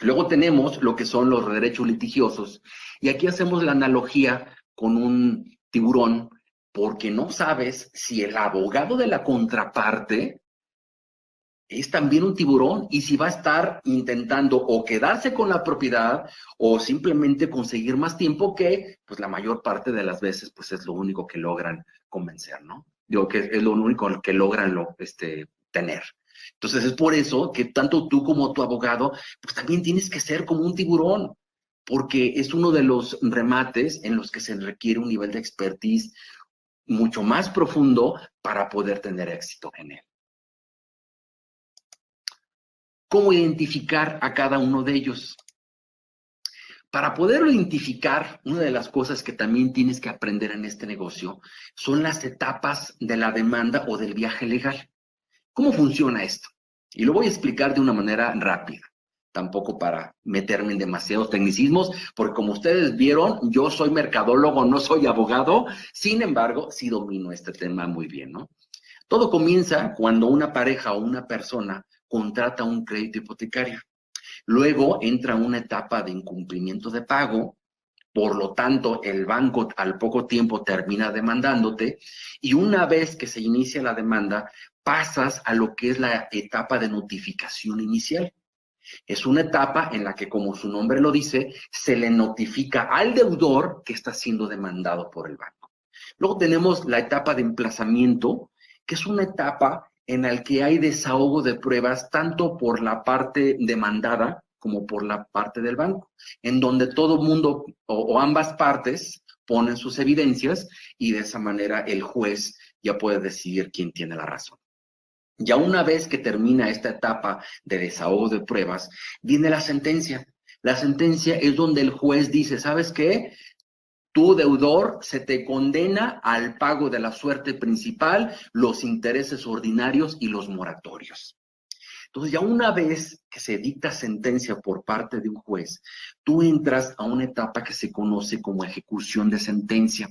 Luego tenemos lo que son los derechos litigiosos, y aquí hacemos la analogía con un tiburón, porque no sabes si el abogado de la contraparte es también un tiburón y si va a estar intentando o quedarse con la propiedad o simplemente conseguir más tiempo que, pues la mayor parte de las veces, pues es lo único que logran convencer, ¿no? Digo que es lo único que logran tener. Entonces es por eso que tanto tú como tu abogado, pues también tienes que ser como un tiburón, porque es uno de los remates en los que se requiere un nivel de expertise mucho más profundo para poder tener éxito en él. ¿Cómo identificar a cada uno de ellos? Para poderlo identificar, una de las cosas que también tienes que aprender en este negocio son las etapas de la demanda o del viaje legal. ¿Cómo funciona esto? Y lo voy a explicar de una manera rápida, tampoco para meterme en demasiados tecnicismos, porque como ustedes vieron, yo soy mercadólogo, no soy abogado, sin embargo, sí domino este tema muy bien, ¿no? Todo comienza cuando una pareja o una persona contrata un crédito hipotecario. Luego entra una etapa de incumplimiento de pago, por lo tanto, el banco al poco tiempo termina demandándote y una vez que se inicia la demanda, pasas a lo que es la etapa de notificación inicial. Es una etapa en la que, como su nombre lo dice, se le notifica al deudor que está siendo demandado por el banco. Luego tenemos la etapa de emplazamiento, que es una etapa en la que hay desahogo de pruebas tanto por la parte demandada como por la parte del banco, en donde todo el mundo o ambas partes ponen sus evidencias y de esa manera el juez ya puede decidir quién tiene la razón. Ya una vez que termina esta etapa de desahogo de pruebas, viene la sentencia. La sentencia es donde el juez dice, ¿sabes qué? Tu deudor se te condena al pago de la suerte principal, los intereses ordinarios y los moratorios. Entonces, ya una vez que se dicta sentencia por parte de un juez, tú entras a una etapa que se conoce como ejecución de sentencia.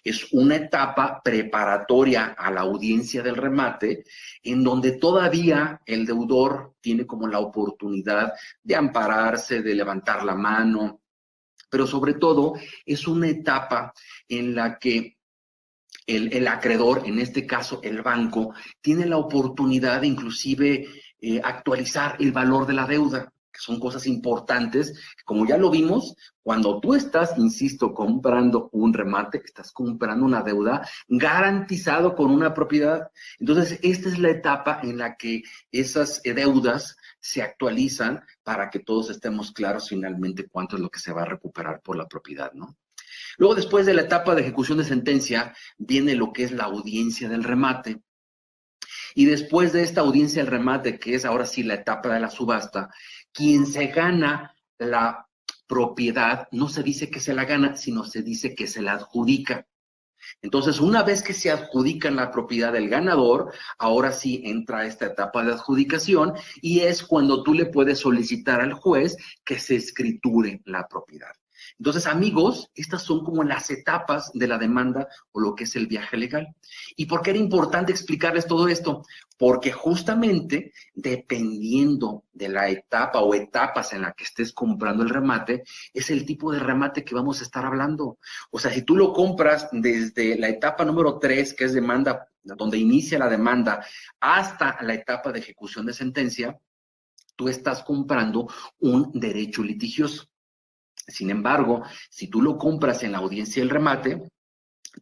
Es una etapa preparatoria a la audiencia del remate, en donde todavía el deudor tiene como la oportunidad de ampararse, de levantar la mano, pero sobre todo es una etapa en la que el acreedor, en este caso el banco, tiene la oportunidad de inclusive actualizar el valor de la deuda, que son cosas importantes. Como ya lo vimos, cuando tú estás, insisto, comprando un remate, estás comprando una deuda garantizado con una propiedad. Entonces, esta es la etapa en la que esas deudas se actualizan para que todos estemos claros finalmente cuánto es lo que se va a recuperar por la propiedad, ¿no? Luego, después de la etapa de ejecución de sentencia, viene lo que es la audiencia del remate. Y después de esta audiencia del remate, que es ahora sí la etapa de la subasta, quien se gana la propiedad, no se dice que se la gana, sino se dice que se la adjudica. Entonces, una vez que se adjudica la propiedad del ganador, ahora sí entra esta etapa de adjudicación y es cuando tú le puedes solicitar al juez que se escriture la propiedad. Entonces, amigos, estas son como las etapas de la demanda o lo que es el viaje legal. ¿Y por qué era importante explicarles todo esto? Porque justamente dependiendo de la etapa o etapas en la que estés comprando el remate, es el tipo de remate que vamos a estar hablando. O sea, si tú lo compras desde la etapa número 3, que es demanda, donde inicia la demanda, hasta la etapa de ejecución de sentencia, tú estás comprando un derecho litigioso. Sin embargo, si tú lo compras en la audiencia del remate,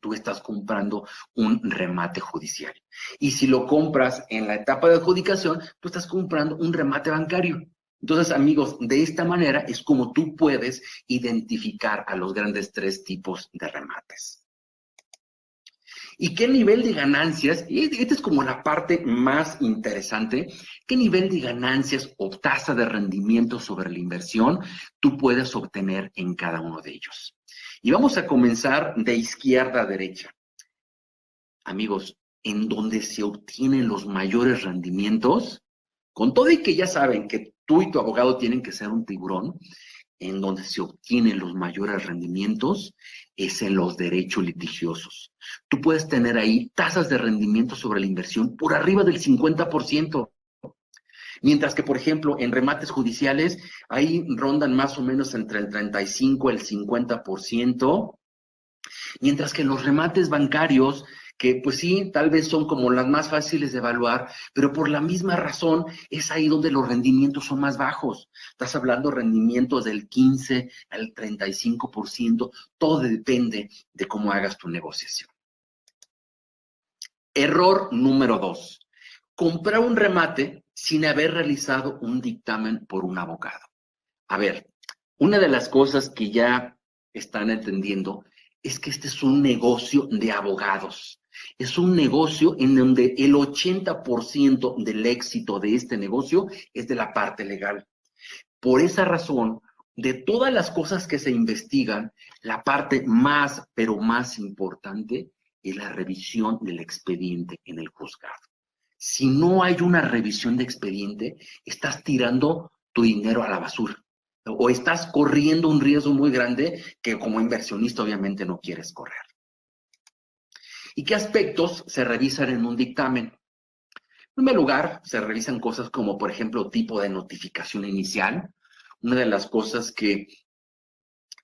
tú estás comprando un remate judicial. Y si lo compras en la etapa de adjudicación, tú estás comprando un remate bancario. Entonces, amigos, de esta manera es como tú puedes identificar a los grandes 3 tipos de remates. ¿Y qué nivel de ganancias? Y esta es como la parte más interesante. ¿Qué nivel de ganancias o tasa de rendimiento sobre la inversión tú puedes obtener en cada uno de ellos? Y vamos a comenzar de izquierda a derecha. Amigos, en donde se obtienen los mayores rendimientos, con todo y que ya saben que tú y tu abogado tienen que ser un tiburón, en donde se obtienen los mayores rendimientos es en los derechos litigiosos. Tú puedes tener ahí tasas de rendimiento sobre la inversión por arriba del 50%, mientras que, por ejemplo, en remates judiciales, ahí rondan más o menos entre el 35 y el 50%, mientras que en los remates bancarios, que pues sí, tal vez son como las más fáciles de evaluar, pero por la misma razón es ahí donde los rendimientos son más bajos. Estás hablando de rendimientos del 15 al 35%, todo depende de cómo hagas tu negociación. Error número 2. Comprar un remate sin haber realizado un dictamen por un abogado. A ver, una de las cosas que ya están entendiendo es que este es un negocio de abogados. Es un negocio en donde el 80% del éxito de este negocio es de la parte legal. Por esa razón, de todas las cosas que se investigan, la parte más, pero más importante es la revisión del expediente en el juzgado. Si no hay una revisión de expediente, estás tirando tu dinero a la basura o estás corriendo un riesgo muy grande que como inversionista obviamente no quieres correr. ¿Y qué aspectos se revisan en un dictamen? En primer lugar, se revisan cosas como, por ejemplo, tipo de notificación inicial. Una de las cosas que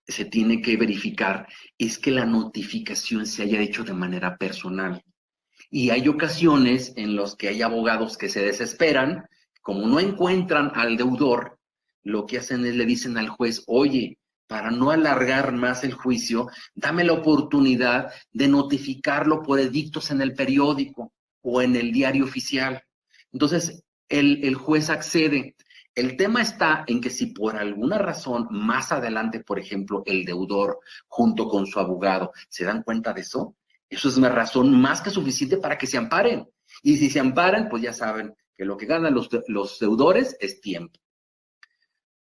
se tiene que verificar es que la notificación se haya hecho de manera personal. Y hay ocasiones en las que hay abogados que se desesperan, como no encuentran al deudor, lo que hacen es le dicen al juez, oye, para no alargar más el juicio, dame la oportunidad de notificarlo por edictos en el periódico o en el diario oficial. Entonces, el juez accede. El tema está en que si por alguna razón más adelante, por ejemplo, el deudor junto con su abogado se dan cuenta de eso, eso es una razón más que suficiente para que se amparen. Y si se amparan, pues ya saben que lo que ganan los deudores es tiempo.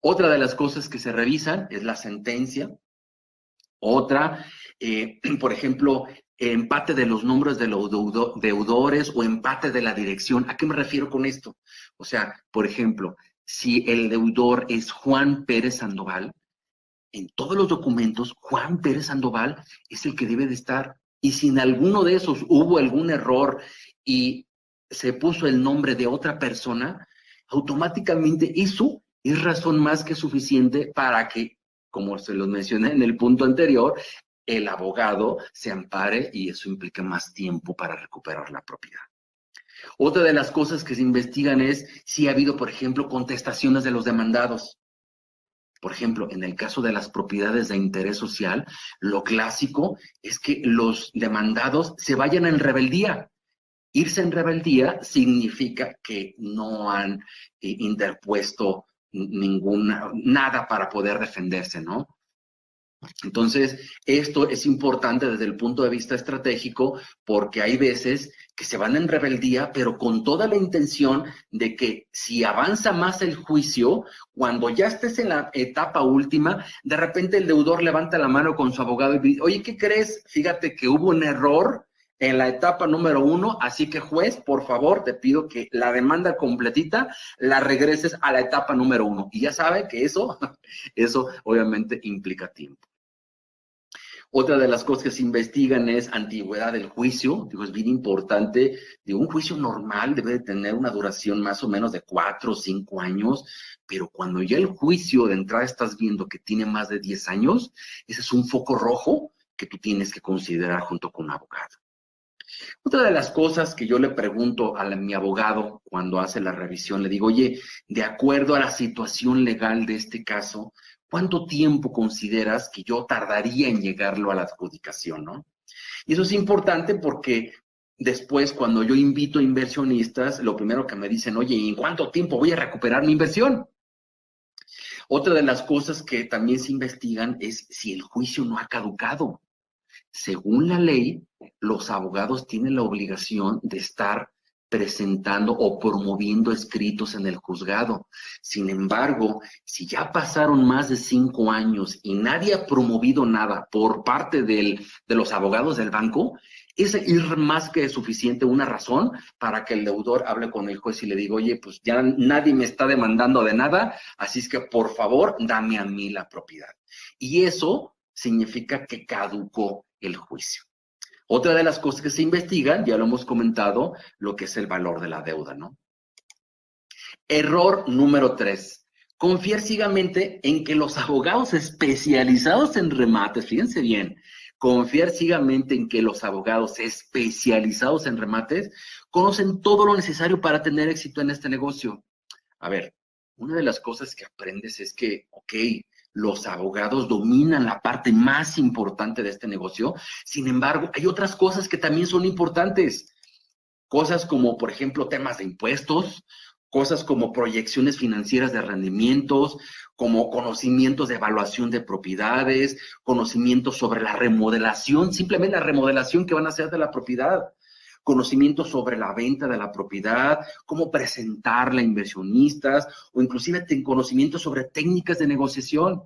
Otra de las cosas que se revisan es la sentencia. Otra, por ejemplo, empate de los nombres de los deudores o empate de la dirección. ¿A qué me refiero con esto? O sea, por ejemplo, si el deudor es Juan Pérez Sandoval, en todos los documentos, Juan Pérez Sandoval es el que debe de estar. Y si en alguno de esos hubo algún error y se puso el nombre de otra persona, automáticamente eso es razón más que suficiente para que, como se los mencioné en el punto anterior, el abogado se ampare y eso implica más tiempo para recuperar la propiedad. Otra de las cosas que se investigan es si ha habido, por ejemplo, contestaciones de los demandados. Por ejemplo, en el caso de las propiedades de interés social, lo clásico es que los demandados se vayan en rebeldía. Irse en rebeldía significa que no han interpuesto nada para poder defenderse, ¿no? Entonces, esto es importante desde el punto de vista estratégico porque hay veces que se van en rebeldía, pero con toda la intención de que si avanza más el juicio, cuando ya estés en la etapa última, de repente el deudor levanta la mano con su abogado y dice, oye, ¿qué crees? Fíjate que hubo un error en la etapa número 1, así que juez, por favor, te pido que la demanda completita la regreses a la etapa número 1. Y ya sabe que eso obviamente implica tiempo. Otra de las cosas que se investigan es antigüedad del juicio. Digo, es bien importante. Digo, un juicio normal debe de tener una duración más o menos de 4 o 5 años, pero cuando ya el juicio de entrada estás viendo que tiene más de 10 años, ese es un foco rojo que tú tienes que considerar junto con un abogado. Otra de las cosas que yo le pregunto a mi abogado cuando hace la revisión, le digo, oye, de acuerdo a la situación legal de este caso, ¿cuánto tiempo consideras que yo tardaría en llegarlo a la adjudicación, no? Y eso es importante porque después, cuando yo invito a inversionistas, lo primero que me dicen, oye, ¿y en cuánto tiempo voy a recuperar mi inversión? Otra de las cosas que también se investigan es si el juicio no ha caducado. Según la ley, los abogados tienen la obligación de estar presentando o promoviendo escritos en el juzgado. Sin embargo, si ya pasaron más de 5 años y nadie ha promovido nada por parte de los abogados del banco, es ir más que suficiente una razón para que el deudor hable con el juez y le diga, oye, pues ya nadie me está demandando de nada, así es que por favor, dame a mí la propiedad. Y eso significa que caducó el juicio. Otra de las cosas que se investigan, ya lo hemos comentado, lo que es el valor de la deuda, ¿no? Error número 3. Confiar ciegamente en que los abogados especializados en remates, fíjense bien, confiar ciegamente en que los abogados especializados en remates conocen todo lo necesario para tener éxito en este negocio. A ver, una de las cosas que aprendes es que, ok, los abogados dominan la parte más importante de este negocio. Sin embargo, hay otras cosas que también son importantes. Cosas como, por ejemplo, temas de impuestos, cosas como proyecciones financieras de rendimientos, como conocimientos de evaluación de propiedades, conocimientos sobre la remodelación, simplemente la remodelación que van a hacer de la propiedad, conocimientos sobre la venta de la propiedad, cómo presentarla a inversionistas o inclusive conocimientos sobre técnicas de negociación.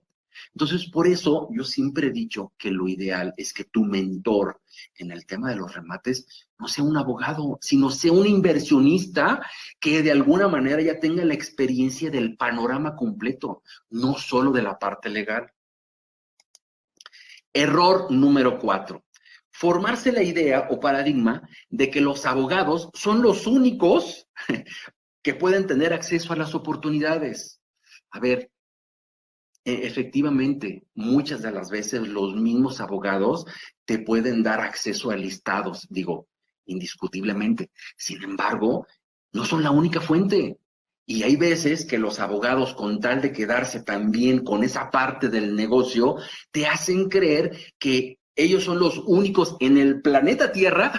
Entonces, por eso yo siempre he dicho que lo ideal es que tu mentor en el tema de los remates no sea un abogado, sino sea un inversionista que de alguna manera ya tenga la experiencia del panorama completo, no solo de la parte legal. Error número 4. Formarse la idea o paradigma de que los abogados son los únicos que pueden tener acceso a las oportunidades. A ver, efectivamente, muchas de las veces los mismos abogados te pueden dar acceso a listados, digo, indiscutiblemente. Sin embargo, no son la única fuente. Y hay veces que los abogados, con tal de quedarse también con esa parte del negocio, te hacen creer que ellos son los únicos en el planeta Tierra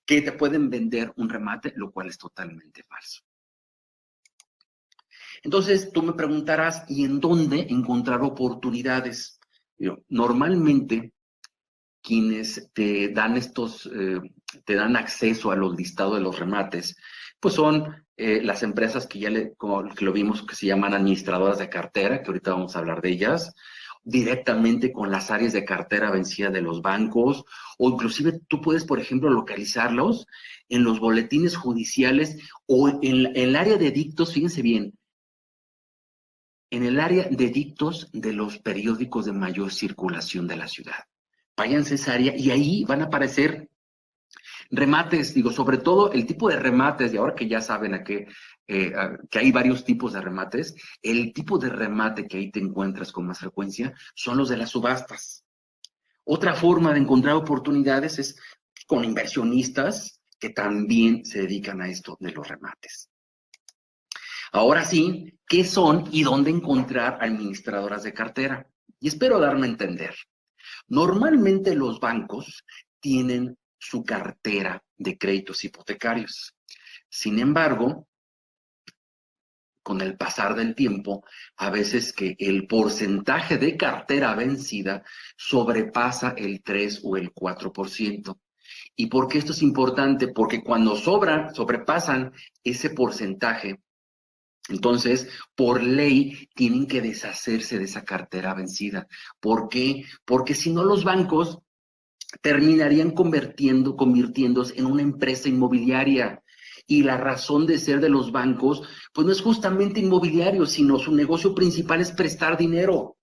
que te pueden vender un remate, lo cual es totalmente falso. Entonces, tú me preguntarás, ¿y en dónde encontrar oportunidades? Normalmente, quienes te dan te dan acceso a los listados de los remates, pues son las empresas como que lo vimos, que se llaman administradoras de cartera, que ahorita vamos a hablar de ellas, directamente con las áreas de cartera vencida de los bancos, o inclusive tú puedes, por ejemplo, localizarlos en los boletines judiciales o en el área de dictos, fíjense bien, en el área de dictos de los periódicos de mayor circulación de la ciudad. Váyanse a esa área y ahí van a aparecer remates, digo, sobre todo el tipo de remates, y ahora que ya saben que hay varios tipos de remates, el tipo de remate que ahí te encuentras con más frecuencia son los de las subastas. Otra forma de encontrar oportunidades es con inversionistas que también se dedican a esto de los remates. Ahora sí, ¿qué son y dónde encontrar administradoras de cartera? Y espero darme a entender. Normalmente los bancos tienen su cartera de créditos hipotecarios. Sin embargo, con el pasar del tiempo, a veces que el porcentaje de cartera vencida sobrepasa el 3 o el 4%. ¿Y por qué esto es importante? Porque cuando sobrepasan ese porcentaje, entonces, por ley, tienen que deshacerse de esa cartera vencida. ¿Por qué? Porque si no, los bancos terminarían convirtiéndose en una empresa inmobiliaria. Y la razón de ser de los bancos, pues no es justamente inmobiliario, sino su negocio principal es prestar dinero.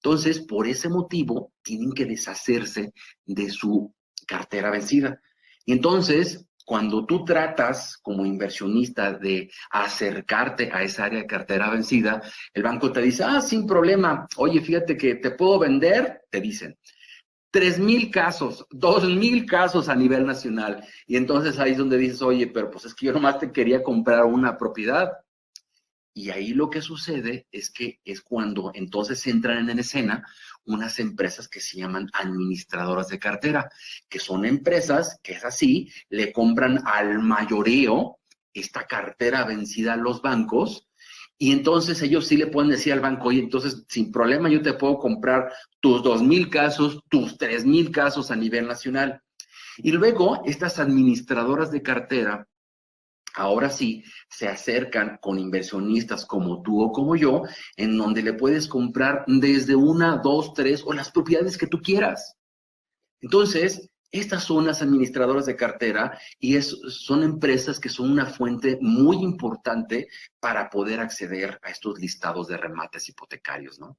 Entonces, por ese motivo, tienen que deshacerse de su cartera vencida. Y entonces, cuando tú tratas como inversionista de acercarte a esa área de cartera vencida, el banco te dice, sin problema, oye, fíjate que te puedo vender, te dicen, 3,000 casos, 2,000 casos a nivel nacional. Y entonces ahí es donde dices, oye, pero pues es que yo nomás te quería comprar una propiedad. Y ahí lo que sucede es que es cuando entonces entran en escena unas empresas que se llaman administradoras de cartera, que son empresas que es así, le compran al mayoreo esta cartera vencida a los bancos, y entonces ellos sí le pueden decir al banco, oye, entonces sin problema yo te puedo comprar tus 2,000 casos, tus 3,000 casos a nivel nacional. Y luego estas administradoras de cartera ahora sí se acercan con inversionistas como tú o como yo, en donde le puedes comprar desde una, dos, tres o las propiedades que tú quieras. Entonces, estas son las administradoras de cartera y son empresas que son una fuente muy importante para poder acceder a estos listados de remates hipotecarios, ¿no?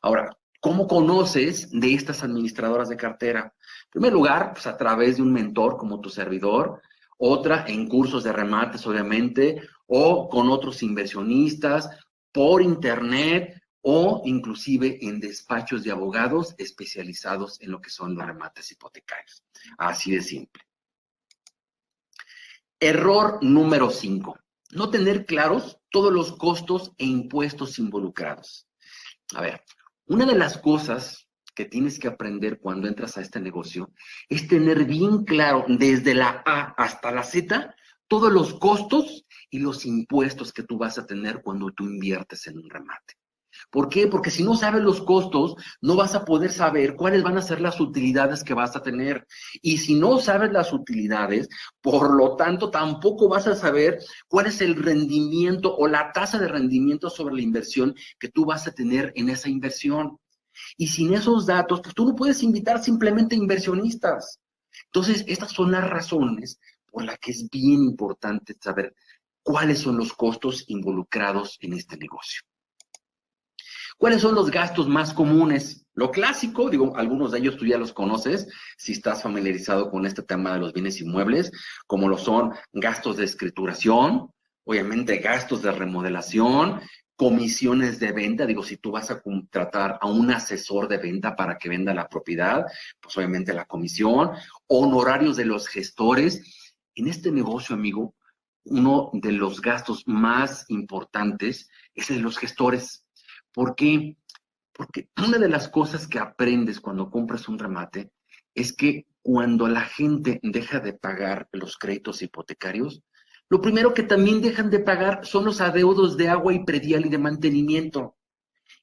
Ahora, ¿cómo conoces de estas administradoras de cartera? En primer lugar, pues a través de un mentor como tu servidor, otra en cursos de remates, obviamente, o con otros inversionistas, por internet o inclusive en despachos de abogados especializados en lo que son los remates hipotecarios. Así de simple. Error número 5. No tener claros todos los costos e impuestos involucrados. A ver, una de las cosas que tienes que aprender cuando entras a este negocio es tener bien claro desde la A hasta la Z todos los costos y los impuestos que tú vas a tener cuando tú inviertes en un remate. ¿Por qué? Porque si no sabes los costos, no vas a poder saber cuáles van a ser las utilidades que vas a tener. Y si no sabes las utilidades, por lo tanto, tampoco vas a saber cuál es el rendimiento o la tasa de rendimiento sobre la inversión que tú vas a tener en esa inversión. Y sin esos datos, pues tú no puedes invitar simplemente inversionistas. Entonces, estas son las razones por las que es bien importante saber cuáles son los costos involucrados en este negocio. ¿Cuáles son los gastos más comunes? Lo clásico, digo, algunos de ellos tú ya los conoces, si estás familiarizado con este tema de los bienes inmuebles, como lo son gastos de escrituración, obviamente gastos de remodelación, comisiones de venta, digo, si tú vas a contratar a un asesor de venta para que venda la propiedad, pues obviamente la comisión, honorarios de los gestores. En este negocio, amigo, uno de los gastos más importantes es el de los gestores. ¿Por qué? Porque una de las cosas que aprendes cuando compras un remate es que cuando la gente deja de pagar los créditos hipotecarios, lo primero que también dejan de pagar son los adeudos de agua y predial y de mantenimiento.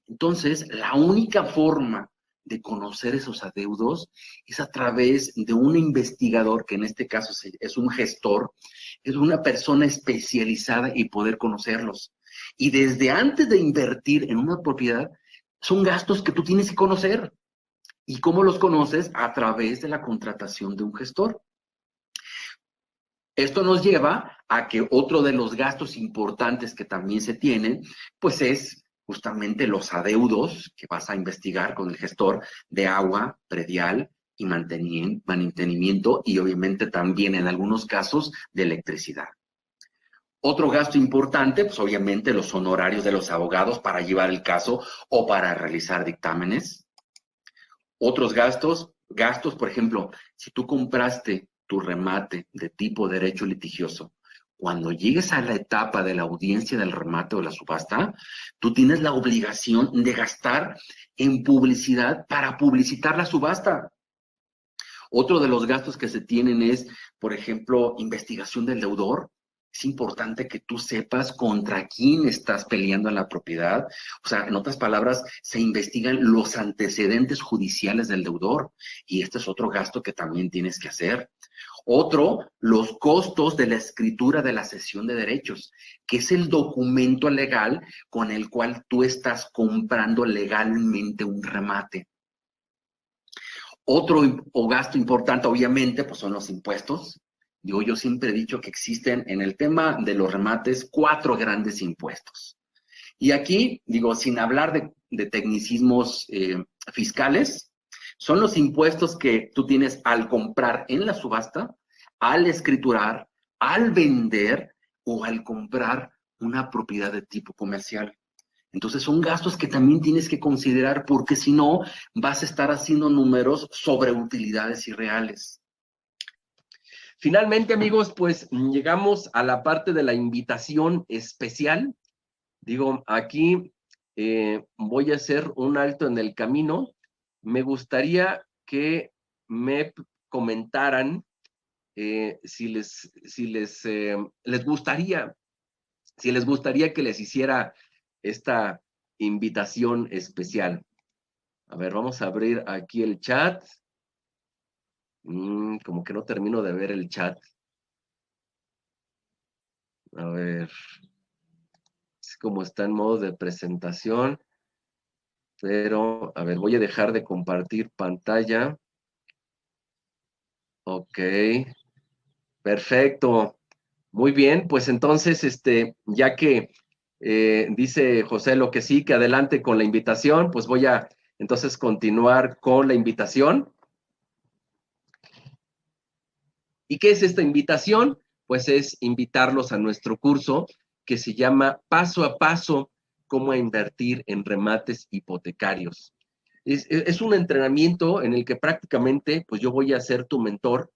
Entonces, la única forma de conocer esos adeudos es a través de un investigador, que en este caso es un gestor, es una persona especializada y poder conocerlos. Y desde antes de invertir en una propiedad, son gastos que tú tienes que conocer. ¿Y cómo los conoces? A través de la contratación de un gestor. Esto nos lleva a que otro de los gastos importantes que también se tienen, pues es justamente los adeudos que vas a investigar con el gestor de agua, predial y mantenimiento y obviamente también en algunos casos de electricidad. Otro gasto importante, pues obviamente los honorarios de los abogados para llevar el caso o para realizar dictámenes. Otros gastos, por ejemplo, si tú compraste tu remate de tipo derecho litigioso, cuando llegues a la etapa de la audiencia del remate o la subasta, tú tienes la obligación de gastar en publicidad para publicitar la subasta. Otro de los gastos que se tienen es, por ejemplo, investigación del deudor. Es importante que tú sepas contra quién estás peleando en la propiedad. O sea, en otras palabras, se investigan los antecedentes judiciales del deudor. Y este es otro gasto que también tienes que hacer. Otro, los costos de la escritura de la cesión de derechos, que es el documento legal con el cual tú estás comprando legalmente un remate. Otro gasto importante, obviamente, pues son los impuestos. Digo, yo siempre he dicho que existen en el tema de los remates 4 grandes impuestos, Y aquí, digo, sin hablar de tecnicismos fiscales, son los impuestos que tú tienes al comprar en la subasta, al escriturar, al vender o al comprar una propiedad de tipo comercial. Entonces son gastos que también tienes que considerar porque si no vas a estar haciendo números sobre utilidades irreales. Finalmente, amigos, pues llegamos a la parte de la invitación especial. Digo, aquí voy a hacer un alto en el camino. Me gustaría que me comentaran si les gustaría que les hiciera esta invitación especial. A ver, vamos a abrir aquí el chat. Como que no termino de ver el chat. A ver, es como está en modo de presentación. Pero, a ver, voy a dejar de compartir pantalla. Ok, perfecto. Muy bien, pues entonces, ya que dice José lo que sí, que adelante con la invitación, pues voy a entonces continuar con la invitación. ¿Y qué es esta invitación? Pues es invitarlos a nuestro curso que se llama Paso a Paso, cómo invertir en remates hipotecarios. Es un entrenamiento en el que prácticamente, pues yo voy a ser tu mentor.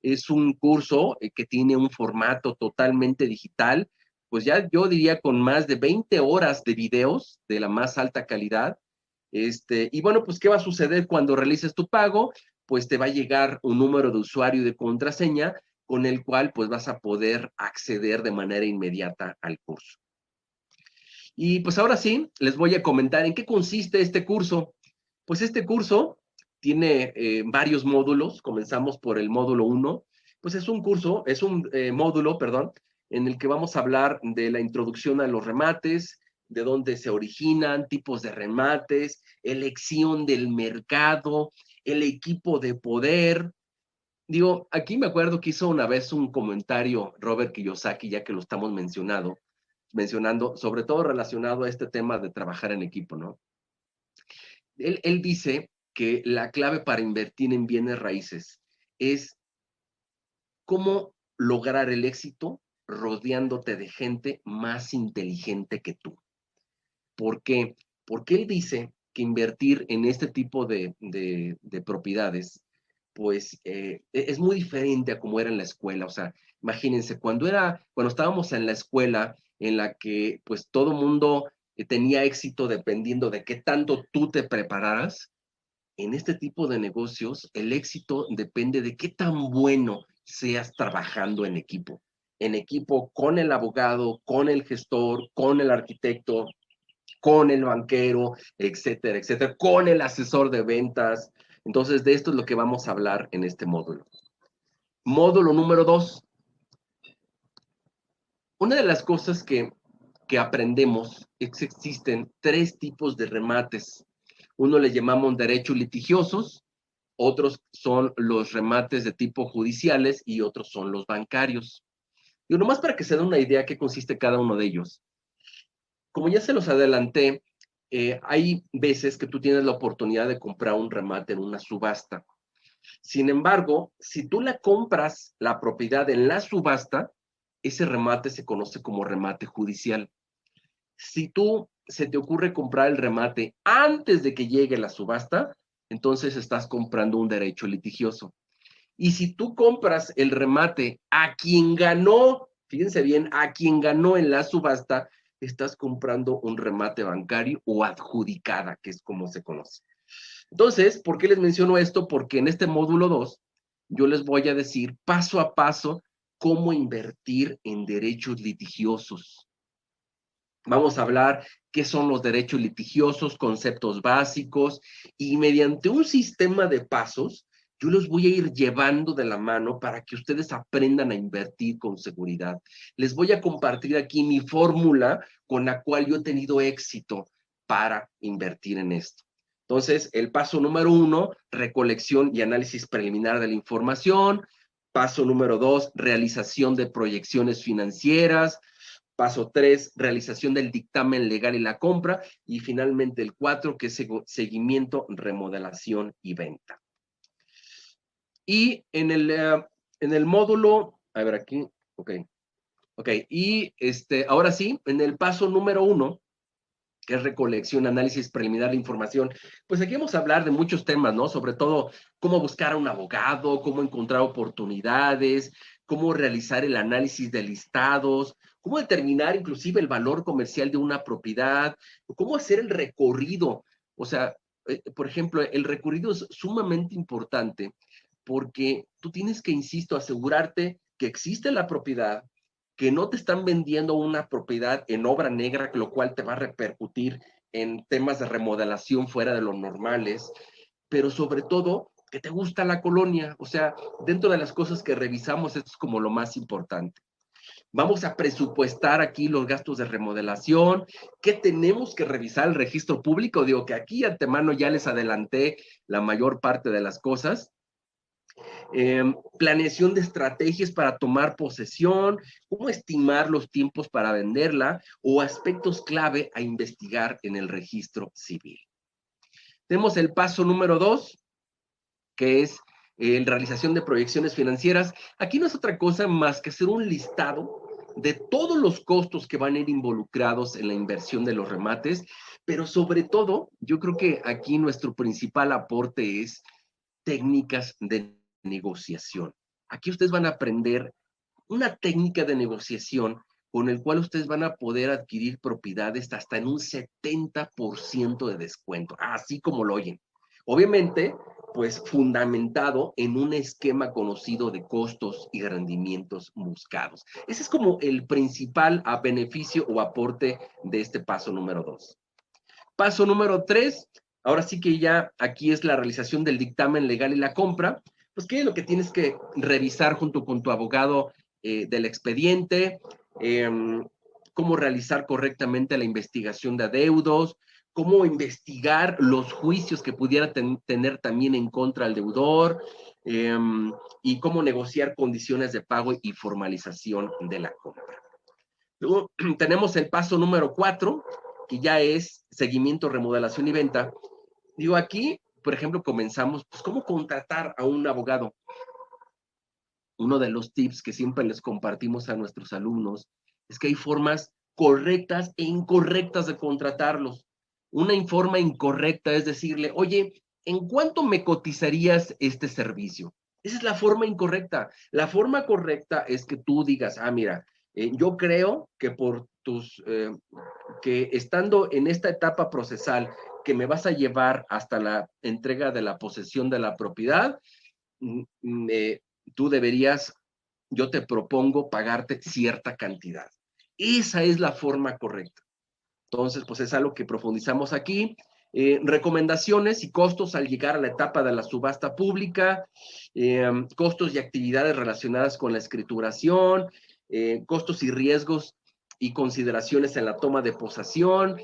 Es un curso que tiene un formato totalmente digital, pues ya yo diría con más de 20 horas de videos de la más alta calidad. Y bueno, pues ¿qué va a suceder cuando realices tu pago? Pues te va a llegar un número de usuario y de contraseña con el cual pues vas a poder acceder de manera inmediata al curso. Y pues ahora sí, les voy a comentar en qué consiste este curso. Pues este curso tiene varios módulos. Comenzamos por el módulo 1. Pues es un curso, es un módulo, perdón, en el que vamos a hablar de la introducción a los remates, de dónde se originan, tipos de remates, elección del mercado, el equipo de poder. Digo, aquí me acuerdo que hizo una vez un comentario Robert Kiyosaki, ya que lo estamos mencionando, sobre todo relacionado a este tema de trabajar en equipo, ¿no? Él dice que la clave para invertir en bienes raíces es cómo lograr el éxito rodeándote de gente más inteligente que tú. ¿Por qué? Porque él dice que invertir en este tipo de propiedades, pues es muy diferente a como era en la escuela. O sea, imagínense, cuando estábamos en la escuela en la que pues todo mundo tenía éxito dependiendo de qué tanto tú te prepararas, en este tipo de negocios el éxito depende de qué tan bueno seas trabajando en equipo con el abogado, con el gestor, con el arquitecto, con el banquero, etcétera, etcétera, con el asesor de ventas. Entonces, de esto es lo que vamos a hablar en este módulo. Módulo número 2. Una de las cosas que aprendemos es que existen 3 tipos de remates. Uno le llamamos derechos litigiosos, otros son los remates de tipo judiciales y otros son los bancarios. Y nomás para que se den una idea qué consiste cada uno de ellos. Como ya se los adelanté, hay veces que tú tienes la oportunidad de comprar un remate en una subasta. Sin embargo, si tú la compras la propiedad en la subasta, ese remate se conoce como remate judicial. Si tú se te ocurre comprar el remate antes de que llegue la subasta, entonces estás comprando un derecho litigioso. Y si tú compras el remate a quien ganó, fíjense bien, a quien ganó en la subasta, estás comprando un remate bancario o adjudicada, que es como se conoce. Entonces, ¿por qué les menciono esto? Porque en este módulo 2 yo les voy a decir paso a paso cómo invertir en derechos litigiosos. Vamos a hablar qué son los derechos litigiosos, conceptos básicos, y mediante un sistema de pasos, yo los voy a ir llevando de la mano para que ustedes aprendan a invertir con seguridad. Les voy a compartir aquí mi fórmula con la cual yo he tenido éxito para invertir en esto. Entonces, el paso número 1, recolección y análisis preliminar de la información. Paso número 2, realización de proyecciones financieras. Paso 3, realización del dictamen legal y la compra. Y finalmente el 4, que es seguimiento, remodelación y venta. Y en el módulo, a ver aquí, ok, y ahora sí, en el paso número 1, que es recolección, análisis preliminar de información, pues aquí vamos a hablar de muchos temas, ¿no? Sobre todo cómo buscar a un abogado, cómo encontrar oportunidades, cómo realizar el análisis de listados, cómo determinar inclusive el valor comercial de una propiedad, cómo hacer el recorrido. O sea, por ejemplo, el recorrido es sumamente importante porque tú tienes que, insisto, asegurarte que existe la propiedad, que no te están vendiendo una propiedad en obra negra, lo cual te va a repercutir en temas de remodelación fuera de lo normales, pero sobre todo que te gusta la colonia. O sea, dentro de las cosas que revisamos, esto es como lo más importante. Vamos a presupuestar aquí los gastos de remodelación. ¿Qué tenemos que revisar el registro público? Digo que aquí antemano ya les adelanté la mayor parte de las cosas. Planeación de estrategias para tomar posesión, cómo estimar los tiempos para venderla o aspectos clave a investigar en el registro civil. Tenemos el paso número 2, que es la realización de proyecciones financieras. Aquí no es otra cosa más que hacer un listado de todos los costos que van a ir involucrados en la inversión de los remates, pero sobre todo, yo creo que aquí nuestro principal aporte es técnicas de negociación. Aquí ustedes van a aprender una técnica de negociación con el cual ustedes van a poder adquirir propiedades hasta en un 70% de descuento, así como lo oyen. Obviamente, pues fundamentado en un esquema conocido de costos y rendimientos buscados. Ese es como el principal beneficio o aporte de este paso número 2. Paso número 3, ahora sí que ya aquí es la realización del dictamen legal y la compra. Pues, ¿qué es lo que tienes que revisar junto con tu abogado del expediente? Cómo realizar correctamente la investigación de adeudos, cómo investigar los juicios que pudiera tener también en contra del deudor, y cómo negociar condiciones de pago y formalización de la compra. Luego tenemos el paso número 4, que ya es seguimiento, remodelación y venta. Digo, aquí, por ejemplo, comenzamos, pues, ¿cómo contratar a un abogado? Uno de los tips que siempre les compartimos a nuestros alumnos es que hay formas correctas e incorrectas de contratarlos. Una forma incorrecta es decirle, oye, ¿en cuánto me cotizarías este servicio? Esa es la forma incorrecta. La forma correcta es que tú digas, mira, yo creo que que estando en esta etapa procesal que me vas a llevar hasta la entrega de la posesión de la propiedad, tú deberías, yo te propongo pagarte cierta cantidad. Esa es la forma correcta. Entonces, pues es algo que profundizamos aquí. Recomendaciones y costos al llegar a la etapa de la subasta pública, costos y actividades relacionadas con la escrituración, costos y riesgos y consideraciones en la toma de posesión,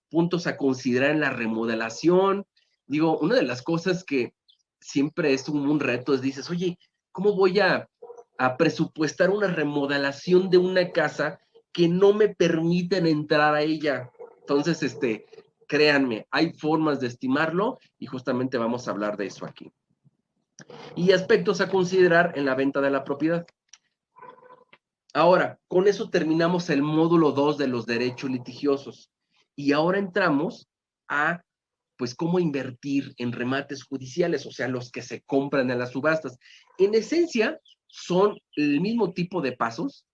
puntos a considerar en la remodelación. Digo, una de las cosas que siempre es un reto es, dices, oye, ¿cómo voy a presupuestar una remodelación de una casa que no me permiten entrar a ella? Entonces, créanme, hay formas de estimarlo y justamente vamos a hablar de eso aquí. Y aspectos a considerar en la venta de la propiedad. Ahora, con eso terminamos el módulo 2 de los derechos litigiosos. Y ahora entramos a, pues, cómo invertir en remates judiciales, o sea, los que se compran en las subastas. En esencia, son el mismo tipo de pasos,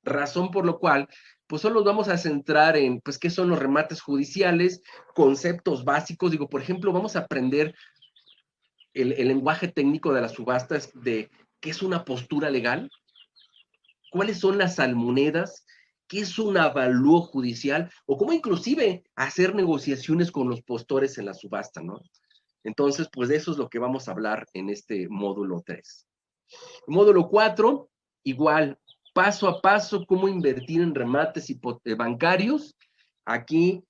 razón por lo cual, pues solo nos vamos a centrar en, pues, qué son los remates judiciales, conceptos básicos. Digo, por ejemplo, vamos a aprender el lenguaje técnico de las subastas, de qué es una postura legal, cuáles son las almonedas, qué es un avalúo judicial, o cómo inclusive hacer negociaciones con los postores en la subasta, ¿no? Entonces, pues de eso es lo que vamos a hablar en este módulo 3. Módulo 4, igual, paso a paso, cómo invertir en remates bancarios. Aquí,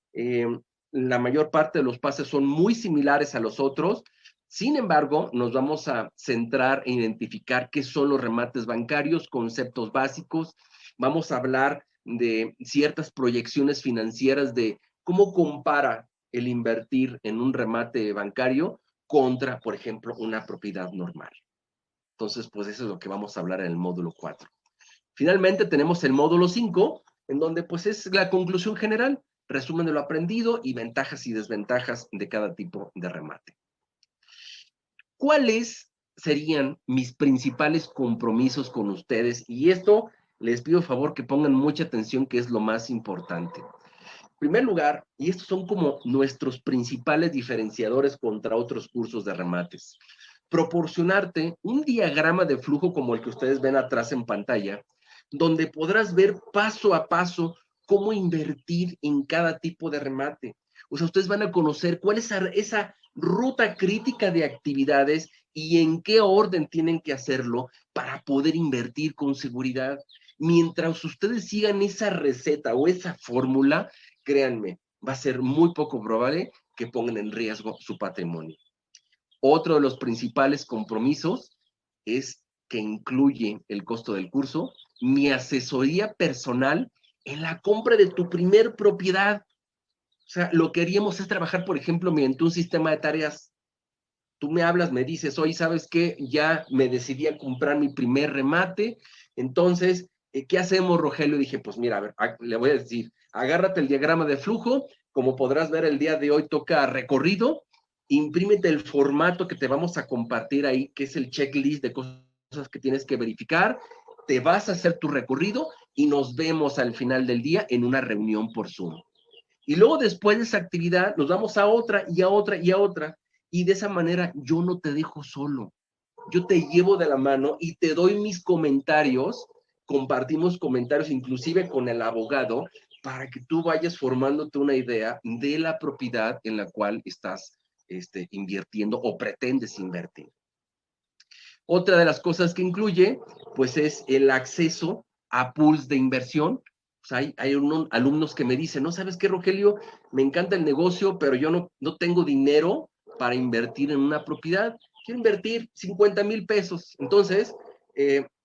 la mayor parte de los pasos son muy similares a los otros. Sin embargo, nos vamos a centrar en identificar qué son los remates bancarios, conceptos básicos. vamos a hablar de ciertas proyecciones financieras de cómo compara el invertir en un remate bancario contra, por ejemplo, una propiedad normal. Entonces, pues eso es lo que vamos a hablar en el módulo 4. Finalmente tenemos el módulo 5, en donde pues es la conclusión general, resumen de lo aprendido y ventajas y desventajas de cada tipo de remate. ¿Cuáles serían mis principales compromisos con ustedes? Y esto les pido favor que pongan mucha atención, que es lo más importante. En primer lugar, y estos son como nuestros principales diferenciadores contra otros cursos de remates, proporcionarte un diagrama de flujo como el que ustedes ven atrás en pantalla, donde podrás ver paso a paso cómo invertir en cada tipo de remate. O sea, ustedes van a conocer cuál es esa ruta crítica de actividades y en qué orden tienen que hacerlo para poder invertir con seguridad. Mientras ustedes sigan esa receta o esa fórmula, créanme, va a ser muy poco probable que pongan en riesgo su patrimonio. Otro de los principales compromisos es que incluye el costo del curso, mi asesoría personal en la compra de tu primer propiedad. O sea, lo que haríamos es trabajar, por ejemplo, mediante un sistema de tareas. Tú me hablas, me dices, oye, ¿sabes qué? Ya me decidí a comprar mi primer remate. Entonces, ¿qué hacemos, Rogelio? Dije, pues mira, a ver, le voy a decir, agárrate el diagrama de flujo. Como podrás ver, el día de hoy toca recorrido. Imprímete el formato que te vamos a compartir ahí, que es el checklist de cosas que tienes que verificar. Te vas a hacer tu recorrido y nos vemos al final del día en una reunión por Zoom. Y luego después de esa actividad nos vamos a otra y a otra y a otra. Y de esa manera yo no te dejo solo. Yo te llevo de la mano y te doy mis comentarios, compartimos comentarios inclusive con el abogado para que tú vayas formándote una idea de la propiedad en la cual estás invirtiendo o pretendes invertir. Otra de las cosas que incluye, pues es el acceso a pools de inversión. Pues hay unos alumnos que me dicen, no, ¿sabes qué, Rogelio? Me encanta el negocio, pero yo no tengo dinero para invertir en una propiedad. Quiero invertir 50,000 pesos. Entonces,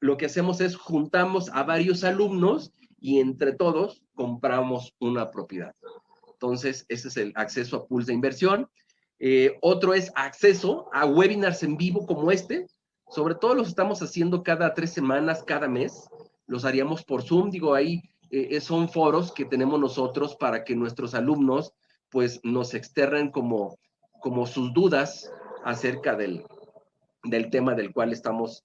lo que hacemos es juntamos a varios alumnos y entre todos compramos una propiedad. Entonces, ese es el acceso a pools de inversión. Otro es acceso a webinars en vivo como este. Sobre todo los estamos haciendo cada 3 semanas, cada mes. Los haríamos por Zoom. Digo, ahí son foros que tenemos nosotros para que nuestros alumnos pues nos externen como sus dudas acerca del tema del cual estamos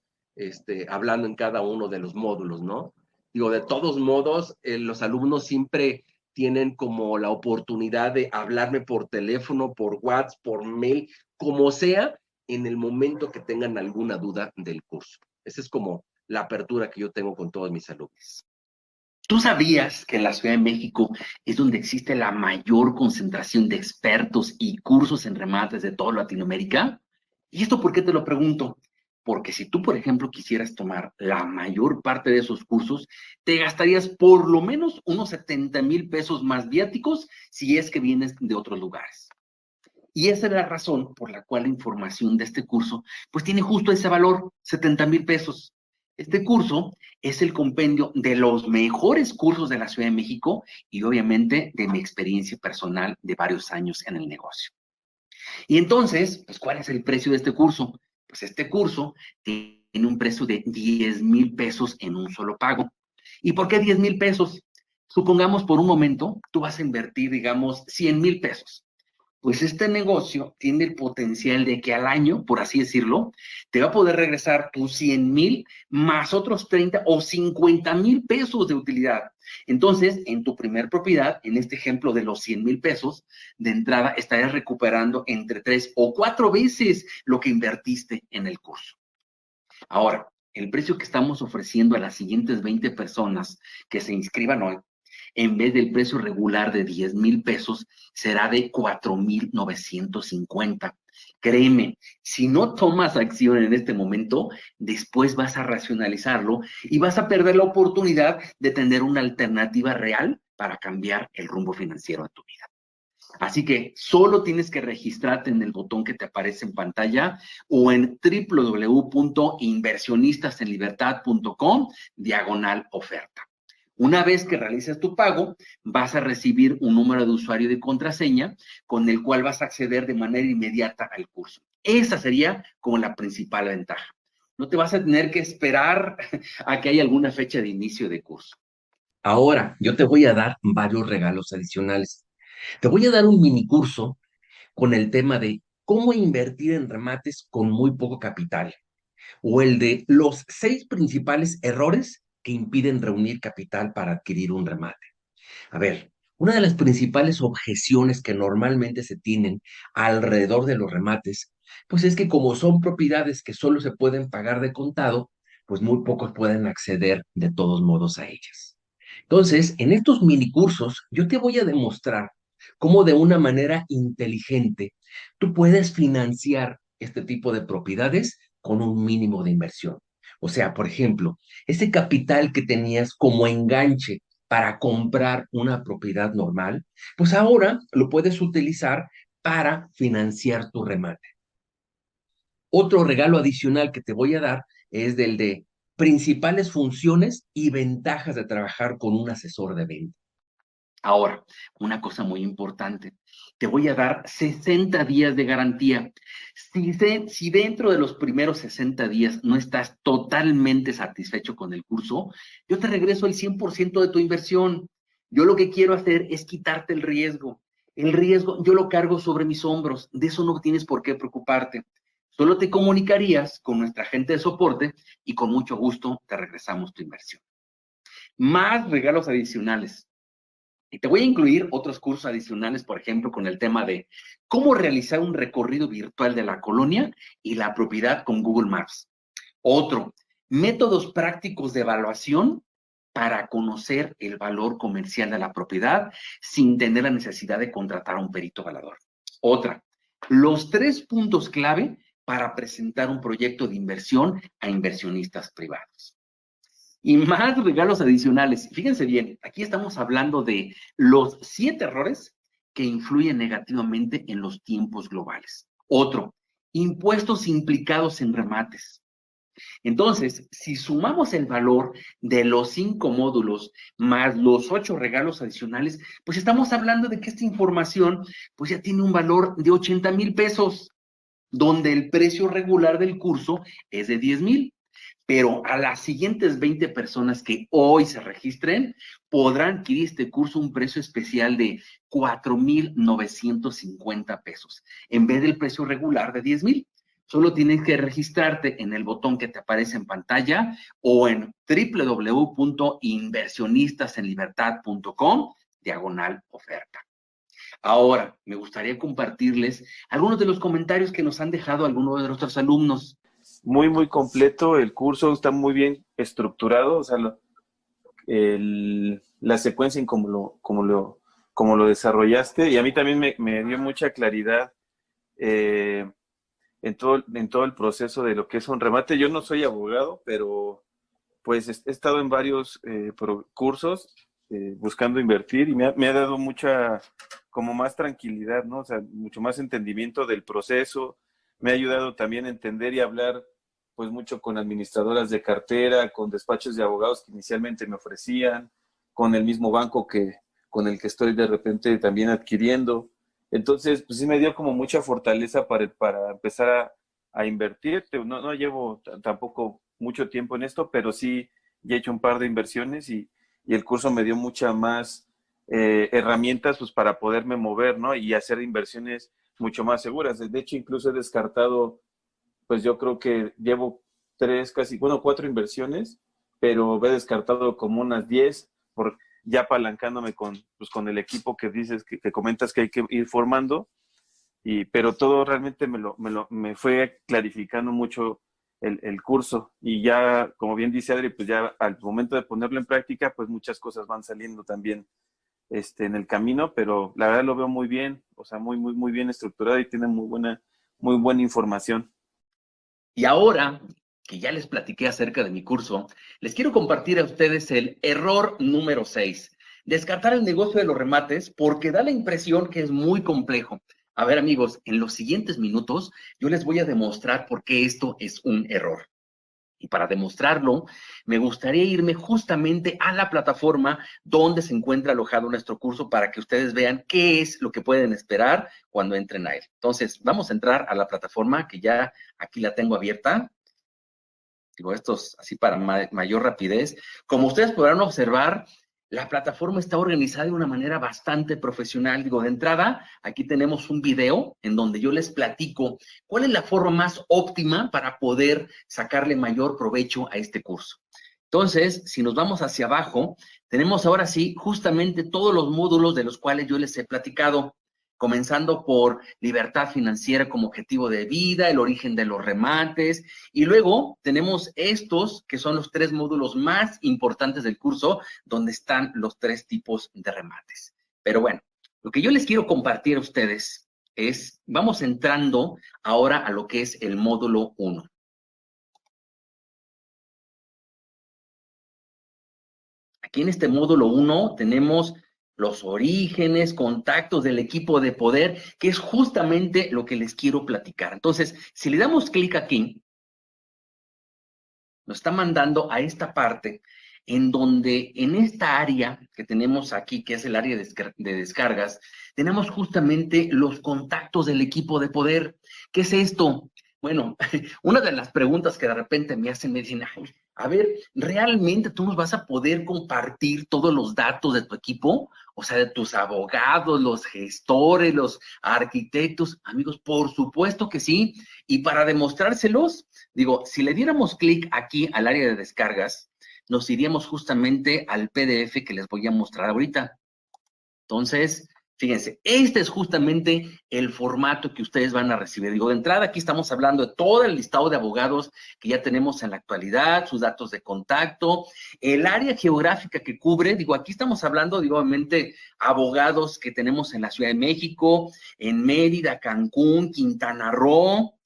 hablando en cada uno de los módulos, ¿no? Digo, de todos modos, los alumnos siempre tienen como la oportunidad de hablarme por teléfono, por WhatsApp, por mail, como sea, en el momento que tengan alguna duda del curso. Esa es como la apertura que yo tengo con todos mis alumnos. ¿Tú sabías que en la Ciudad de México es donde existe la mayor concentración de expertos y cursos en remates de toda Latinoamérica? ¿Y esto por qué te lo pregunto? Porque si tú, por ejemplo, quisieras tomar la mayor parte de esos cursos, te gastarías por lo menos unos 70,000 pesos más viáticos si es que vienes de otros lugares. Y esa es la razón por la cual la información de este curso, pues tiene justo ese valor, 70,000 pesos. Este curso es el compendio de los mejores cursos de la Ciudad de México y obviamente de mi experiencia personal de varios años en el negocio. Y entonces, pues, ¿cuál es el precio de este curso? Pues este curso tiene un precio de 10,000 pesos en un solo pago. ¿Y por qué 10,000 pesos? Supongamos por un momento, tú vas a invertir, digamos, 100,000 pesos. Pues este negocio tiene el potencial de que al año, por así decirlo, te va a poder regresar tus 100,000 más otros 30 o 50,000 pesos de utilidad. Entonces, en tu primer propiedad, en este ejemplo de los 100,000 pesos, de entrada estarías recuperando entre 3 o 4 veces lo que invertiste en el curso. Ahora, el precio que estamos ofreciendo a las siguientes 20 personas que se inscriban hoy, en vez del precio regular de 10,000 pesos, será de 4,950. Créeme, si no tomas acción en este momento, después vas a racionalizarlo y vas a perder la oportunidad de tener una alternativa real para cambiar el rumbo financiero de tu vida. Así que solo tienes que registrarte en el botón que te aparece en pantalla o en www.inversionistasenlibertad.com/oferta. Una vez que realices tu pago, vas a recibir un número de usuario y de contraseña con el cual vas a acceder de manera inmediata al curso. Esa sería como la principal ventaja. No te vas a tener que esperar a que haya alguna fecha de inicio de curso. Ahora, yo te voy a dar varios regalos adicionales. Te voy a dar un mini curso con el tema de cómo invertir en remates con muy poco capital, o el de los 6 principales errores que impiden reunir capital para adquirir un remate. A ver, una de las principales objeciones que normalmente se tienen alrededor de los remates, pues es que como son propiedades que solo se pueden pagar de contado, pues muy pocos pueden acceder de todos modos a ellas. Entonces, en estos minicursos, yo te voy a demostrar cómo de una manera inteligente tú puedes financiar este tipo de propiedades con un mínimo de inversión. O sea, por ejemplo, ese capital que tenías como enganche para comprar una propiedad normal, pues ahora lo puedes utilizar para financiar tu remate. Otro regalo adicional que te voy a dar es del de principales funciones y ventajas de trabajar con un asesor de venta. Ahora, una cosa muy importante, te voy a dar 60 días de garantía. Si dentro de los primeros 60 días no estás totalmente satisfecho con el curso, yo te regreso el 100% de tu inversión. Yo lo que quiero hacer es quitarte el riesgo. El riesgo yo lo cargo sobre mis hombros, de eso no tienes por qué preocuparte. Solo te comunicarías con nuestra agente de soporte y con mucho gusto te regresamos tu inversión. Más regalos adicionales. Y te voy a incluir otros cursos adicionales, por ejemplo, con el tema de cómo realizar un recorrido virtual de la colonia y la propiedad con Google Maps. Otro, métodos prácticos de evaluación para conocer el valor comercial de la propiedad sin tener la necesidad de contratar a un perito evaluador. Otra, los 3 puntos clave para presentar un proyecto de inversión a inversionistas privados. Y más regalos adicionales. Fíjense bien, aquí estamos hablando de los 7 errores que influyen negativamente en los tiempos globales. Otro, impuestos implicados en remates. Entonces, si sumamos el valor de los 5 módulos más los 8 regalos adicionales, pues estamos hablando de que esta información pues ya tiene un valor de 80,000 pesos, donde el precio regular del curso es de 10,000. Pero a las siguientes 20 personas que hoy se registren, podrán adquirir este curso a un precio especial de 4,950 pesos, en vez del precio regular de 10,000. Solo tienes que registrarte en el botón que te aparece en pantalla o en www.inversionistasenlibertad.com/oferta. Ahora, me gustaría compartirles algunos de los comentarios que nos han dejado algunos de nuestros alumnos. Muy, muy completo el curso, está muy bien estructurado, o sea, la secuencia en cómo lo desarrollaste, y a mí también me dio mucha claridad en todo el proceso de lo que es un remate. Yo no soy abogado, pero pues he estado en varios cursos buscando invertir, y me ha dado mucha, como más tranquilidad, ¿no? O sea, mucho más entendimiento del proceso. Me ha ayudado también a entender y hablar pues mucho con administradoras de cartera, con despachos de abogados que inicialmente me ofrecían, con el mismo banco con el que estoy de repente también adquiriendo. Entonces, pues sí me dio como mucha fortaleza para empezar a invertir. No llevo tampoco mucho tiempo en esto, pero sí ya he hecho un par de inversiones, y el curso me dio mucha más herramientas pues para poderme mover, ¿no? Y hacer inversiones mucho más seguras. De hecho, incluso he descartado, pues yo creo que llevo 4 inversiones, pero he descartado como unas 10 ya apalancándome con el equipo que dices, que comentas que hay que ir formando. Pero todo realmente me fue clarificando mucho el curso, y ya, como bien dice Adri, pues ya al momento de ponerlo en práctica, pues muchas cosas van saliendo también en el camino, pero la verdad lo veo muy bien, o sea, muy, muy, muy bien estructurado, y tiene muy buena información. Y ahora que ya les platiqué acerca de mi curso, les quiero compartir a ustedes el error número 6. Descartar el negocio de los remates porque da la impresión que es muy complejo. A ver, amigos, en los siguientes minutos yo les voy a demostrar por qué esto es un error. Y para demostrarlo, me gustaría irme justamente a la plataforma donde se encuentra alojado nuestro curso para que ustedes vean qué es lo que pueden esperar cuando entren a él. Entonces, vamos a entrar a la plataforma que ya aquí la tengo abierta. Digo, esto es así para mayor rapidez. Como ustedes podrán observar, la plataforma está organizada de una manera bastante profesional. Digo, de entrada, aquí tenemos un video en donde yo les platico cuál es la forma más óptima para poder sacarle mayor provecho a este curso. Entonces, si nos vamos hacia abajo, tenemos ahora sí justamente todos los módulos de los cuales yo les he platicado, comenzando por libertad financiera como objetivo de vida, el origen de los remates, y luego tenemos estos que son los 3 módulos más importantes del curso, donde están los 3 tipos de remates. Pero bueno, lo que yo les quiero compartir a ustedes es, vamos entrando ahora a lo que es el módulo 1. Aquí en este módulo 1 tenemos los orígenes, contactos del equipo de poder, que es justamente lo que les quiero platicar. Entonces, si le damos clic aquí, nos está mandando a esta parte en donde en esta área que tenemos aquí, que es el área de descargas, tenemos justamente los contactos del equipo de poder. ¿Qué es esto? Bueno, una de las preguntas que de repente me hacen, me dicen, ay, a ver, ¿realmente tú nos vas a poder compartir todos los datos de tu equipo? O sea, de tus abogados, los gestores, los arquitectos. Amigos, por supuesto que sí. Y para demostrárselos, digo, si le diéramos clic aquí al área de descargas, nos iríamos justamente al PDF que les voy a mostrar ahorita. Entonces, fíjense, este es justamente el formato que ustedes van a recibir. Digo, de entrada aquí estamos hablando de todo el listado de abogados que ya tenemos en la actualidad, sus datos de contacto, el área geográfica que cubre. Digo, aquí estamos hablando, digo, obviamente, abogados que tenemos en la Ciudad de México, en Mérida, Cancún, Quintana Roo.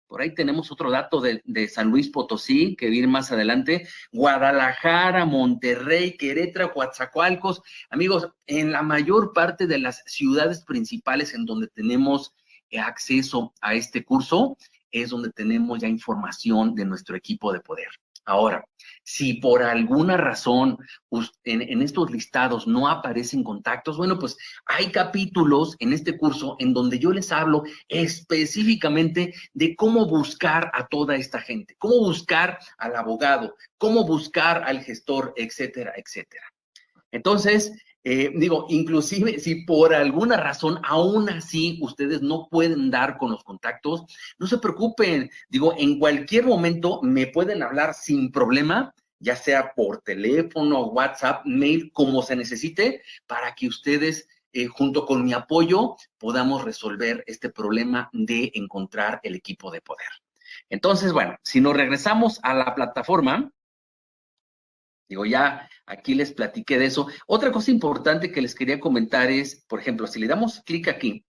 Por ahí tenemos otro dato de San Luis Potosí, que viene más adelante, Guadalajara, Monterrey, Querétaro, Coatzacoalcos. Amigos, en la mayor parte de las ciudades principales en donde tenemos acceso a este curso, es donde tenemos ya información de nuestro equipo de poder. Ahora, si por alguna razón en estos listados no aparecen contactos, bueno, pues hay capítulos en este curso en donde yo les hablo específicamente de cómo buscar a toda esta gente, cómo buscar al abogado, cómo buscar al gestor, etcétera, etcétera. Entonces, digo, inclusive si por alguna razón aún así ustedes no pueden dar con los contactos, no se preocupen. Digo, en cualquier momento me pueden hablar sin problema, ya sea por teléfono, WhatsApp, mail, como se necesite, para que ustedes, junto con mi apoyo, podamos resolver este problema de encontrar el equipo de poder. Entonces, bueno, si nos regresamos a la plataforma, digo, ya aquí les platiqué de eso. Otra cosa importante que les quería comentar es, por ejemplo, si le damos clic aquí,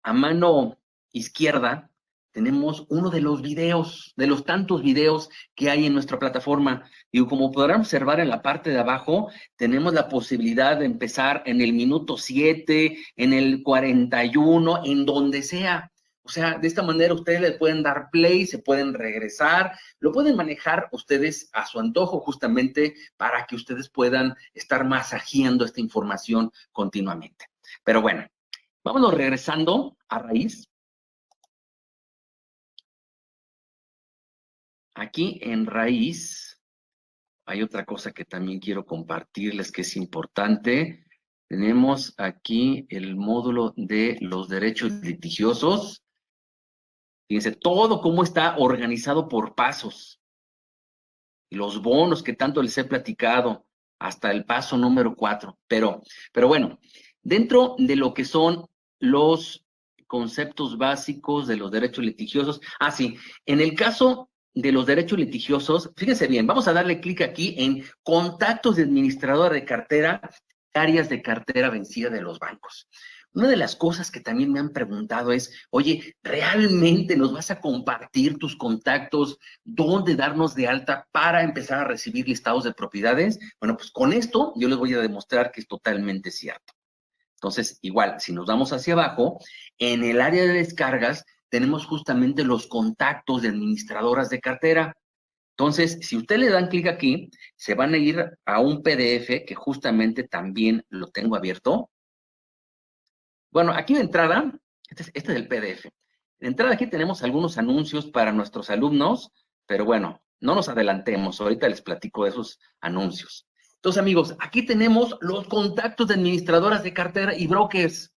a mano izquierda, tenemos uno de los videos, de los tantos videos que hay en nuestra plataforma. Y como podrán observar en la parte de abajo, tenemos la posibilidad de empezar en el minuto 7, en el 41, en donde sea. O sea, de esta manera ustedes le pueden dar play, se pueden regresar, lo pueden manejar ustedes a su antojo justamente para que ustedes puedan estar masajeando esta información continuamente. Pero bueno, vámonos regresando a raíz. Aquí en raíz hay otra cosa que también quiero compartirles que es importante. Tenemos aquí el módulo de los derechos litigiosos. Fíjense, todo cómo está organizado por pasos. Los bonos que tanto les he platicado, hasta el paso número 4. Pero bueno, dentro de lo que son los conceptos básicos de los derechos litigiosos, sí, en el caso de los derechos litigiosos, fíjense bien, vamos a darle clic aquí en contactos de administradora de cartera, áreas de cartera vencida de los bancos. Una de las cosas que también me han preguntado es, oye, ¿realmente nos vas a compartir tus contactos? ¿Dónde darnos de alta para empezar a recibir listados de propiedades? Bueno, pues con esto yo les voy a demostrar que es totalmente cierto. Entonces, igual, si nos vamos hacia abajo, en el área de descargas tenemos justamente los contactos de administradoras de cartera. Entonces, si ustedes le dan clic aquí, se van a ir a un PDF que justamente también lo tengo abierto. Bueno, aquí de entrada, este es el PDF. De entrada aquí tenemos algunos anuncios para nuestros alumnos, pero bueno, no nos adelantemos, ahorita les platico de esos anuncios. Entonces, amigos, aquí tenemos los contactos de administradoras de cartera y brokers.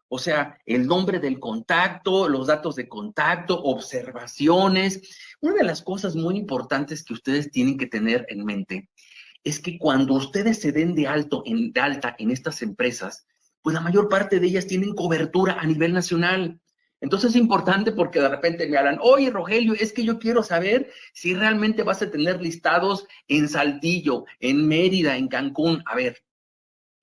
O sea, el nombre del contacto, los datos de contacto, observaciones. Una de las cosas muy importantes que ustedes tienen que tener en mente es que cuando ustedes se den de alta en estas empresas, pues la mayor parte de ellas tienen cobertura a nivel nacional. Entonces es importante porque de repente me hablan, oye Rogelio, es que yo quiero saber si realmente vas a tener listados en Saltillo, en Mérida, en Cancún. A ver,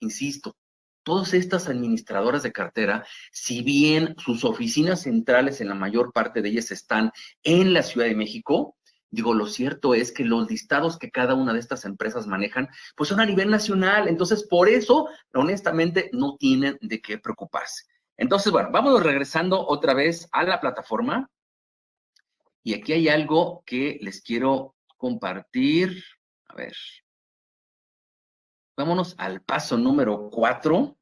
insisto, todas estas administradoras de cartera, si bien sus oficinas centrales en la mayor parte de ellas están en la Ciudad de México, digo, lo cierto es que los listados que cada una de estas empresas manejan, pues son a nivel nacional. Entonces, por eso, honestamente, no tienen de qué preocuparse. Entonces, bueno, vamos regresando otra vez a la plataforma. Y aquí hay algo que les quiero compartir. A ver. Vámonos al paso número 4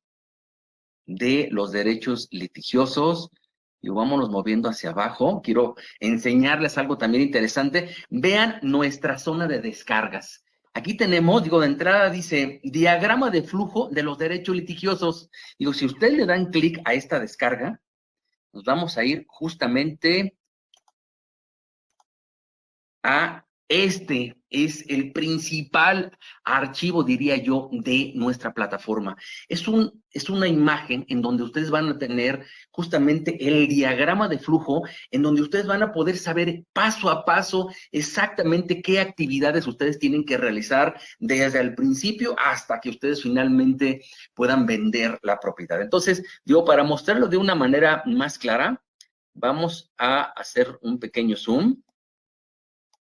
de los derechos litigiosos. Y vámonos moviendo hacia abajo. Quiero enseñarles algo también interesante. Vean nuestra zona de descargas. Aquí tenemos, digo, de entrada dice, diagrama de flujo de los derechos litigiosos. Digo, si ustedes le dan clic a esta descarga, nos vamos a ir justamente a este es el principal archivo, diría yo, de nuestra plataforma. Es una imagen en donde ustedes van a tener justamente el diagrama de flujo, en donde ustedes van a poder saber paso a paso exactamente qué actividades ustedes tienen que realizar desde el principio hasta que ustedes finalmente puedan vender la propiedad. Entonces, digo, para mostrarlo de una manera más clara, vamos a hacer un pequeño zoom.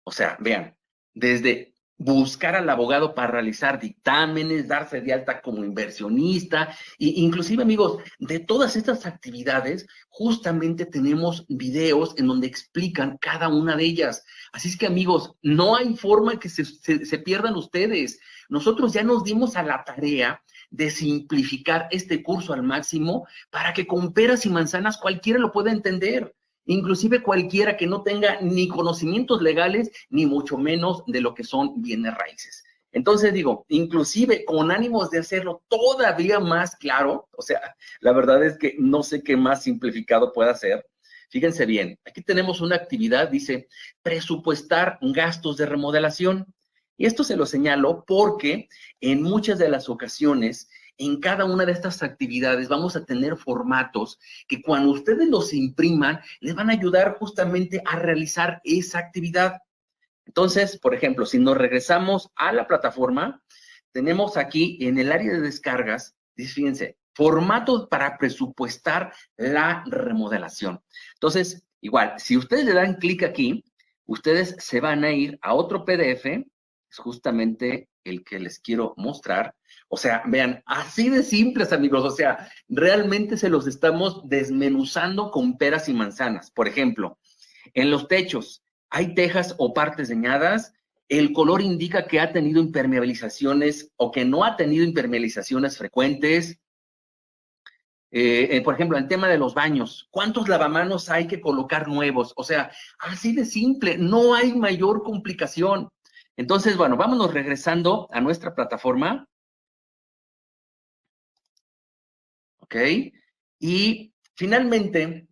O sea, vean, desde buscar al abogado para realizar dictámenes, darse de alta como inversionista, e inclusive, amigos, de todas estas actividades, justamente tenemos videos en donde explican cada una de ellas. Así es que, amigos, no hay forma que se pierdan ustedes. Nosotros ya nos dimos a la tarea de simplificar este curso al máximo para que con peras y manzanas cualquiera lo pueda entender. Inclusive cualquiera que no tenga ni conocimientos legales, ni mucho menos de lo que son bienes raíces. Entonces digo, inclusive con ánimos de hacerlo todavía más claro, o sea, la verdad es que no sé qué más simplificado pueda ser. Fíjense bien, aquí tenemos una actividad, dice, presupuestar gastos de remodelación. Y esto se lo señalo porque en muchas de las ocasiones, en cada una de estas actividades vamos a tener formatos que cuando ustedes los impriman, les van a ayudar justamente a realizar esa actividad. Entonces, por ejemplo, si nos regresamos a la plataforma, tenemos aquí en el área de descargas, fíjense, formatos para presupuestar la remodelación. Entonces, igual, si ustedes le dan clic aquí, ustedes se van a ir a otro PDF, es justamente el que les quiero mostrar. O sea, vean, así de simples, amigos. O sea, realmente se los estamos desmenuzando con peras y manzanas. Por ejemplo, en los techos, hay tejas o partes dañadas. El color indica que ha tenido impermeabilizaciones o que no ha tenido impermeabilizaciones frecuentes. Por ejemplo, el tema de los baños, ¿cuántos lavamanos hay que colocar nuevos? O sea, así de simple, no hay mayor complicación. Entonces, bueno, vámonos regresando a nuestra plataforma. ¿Ok? Y finalmente,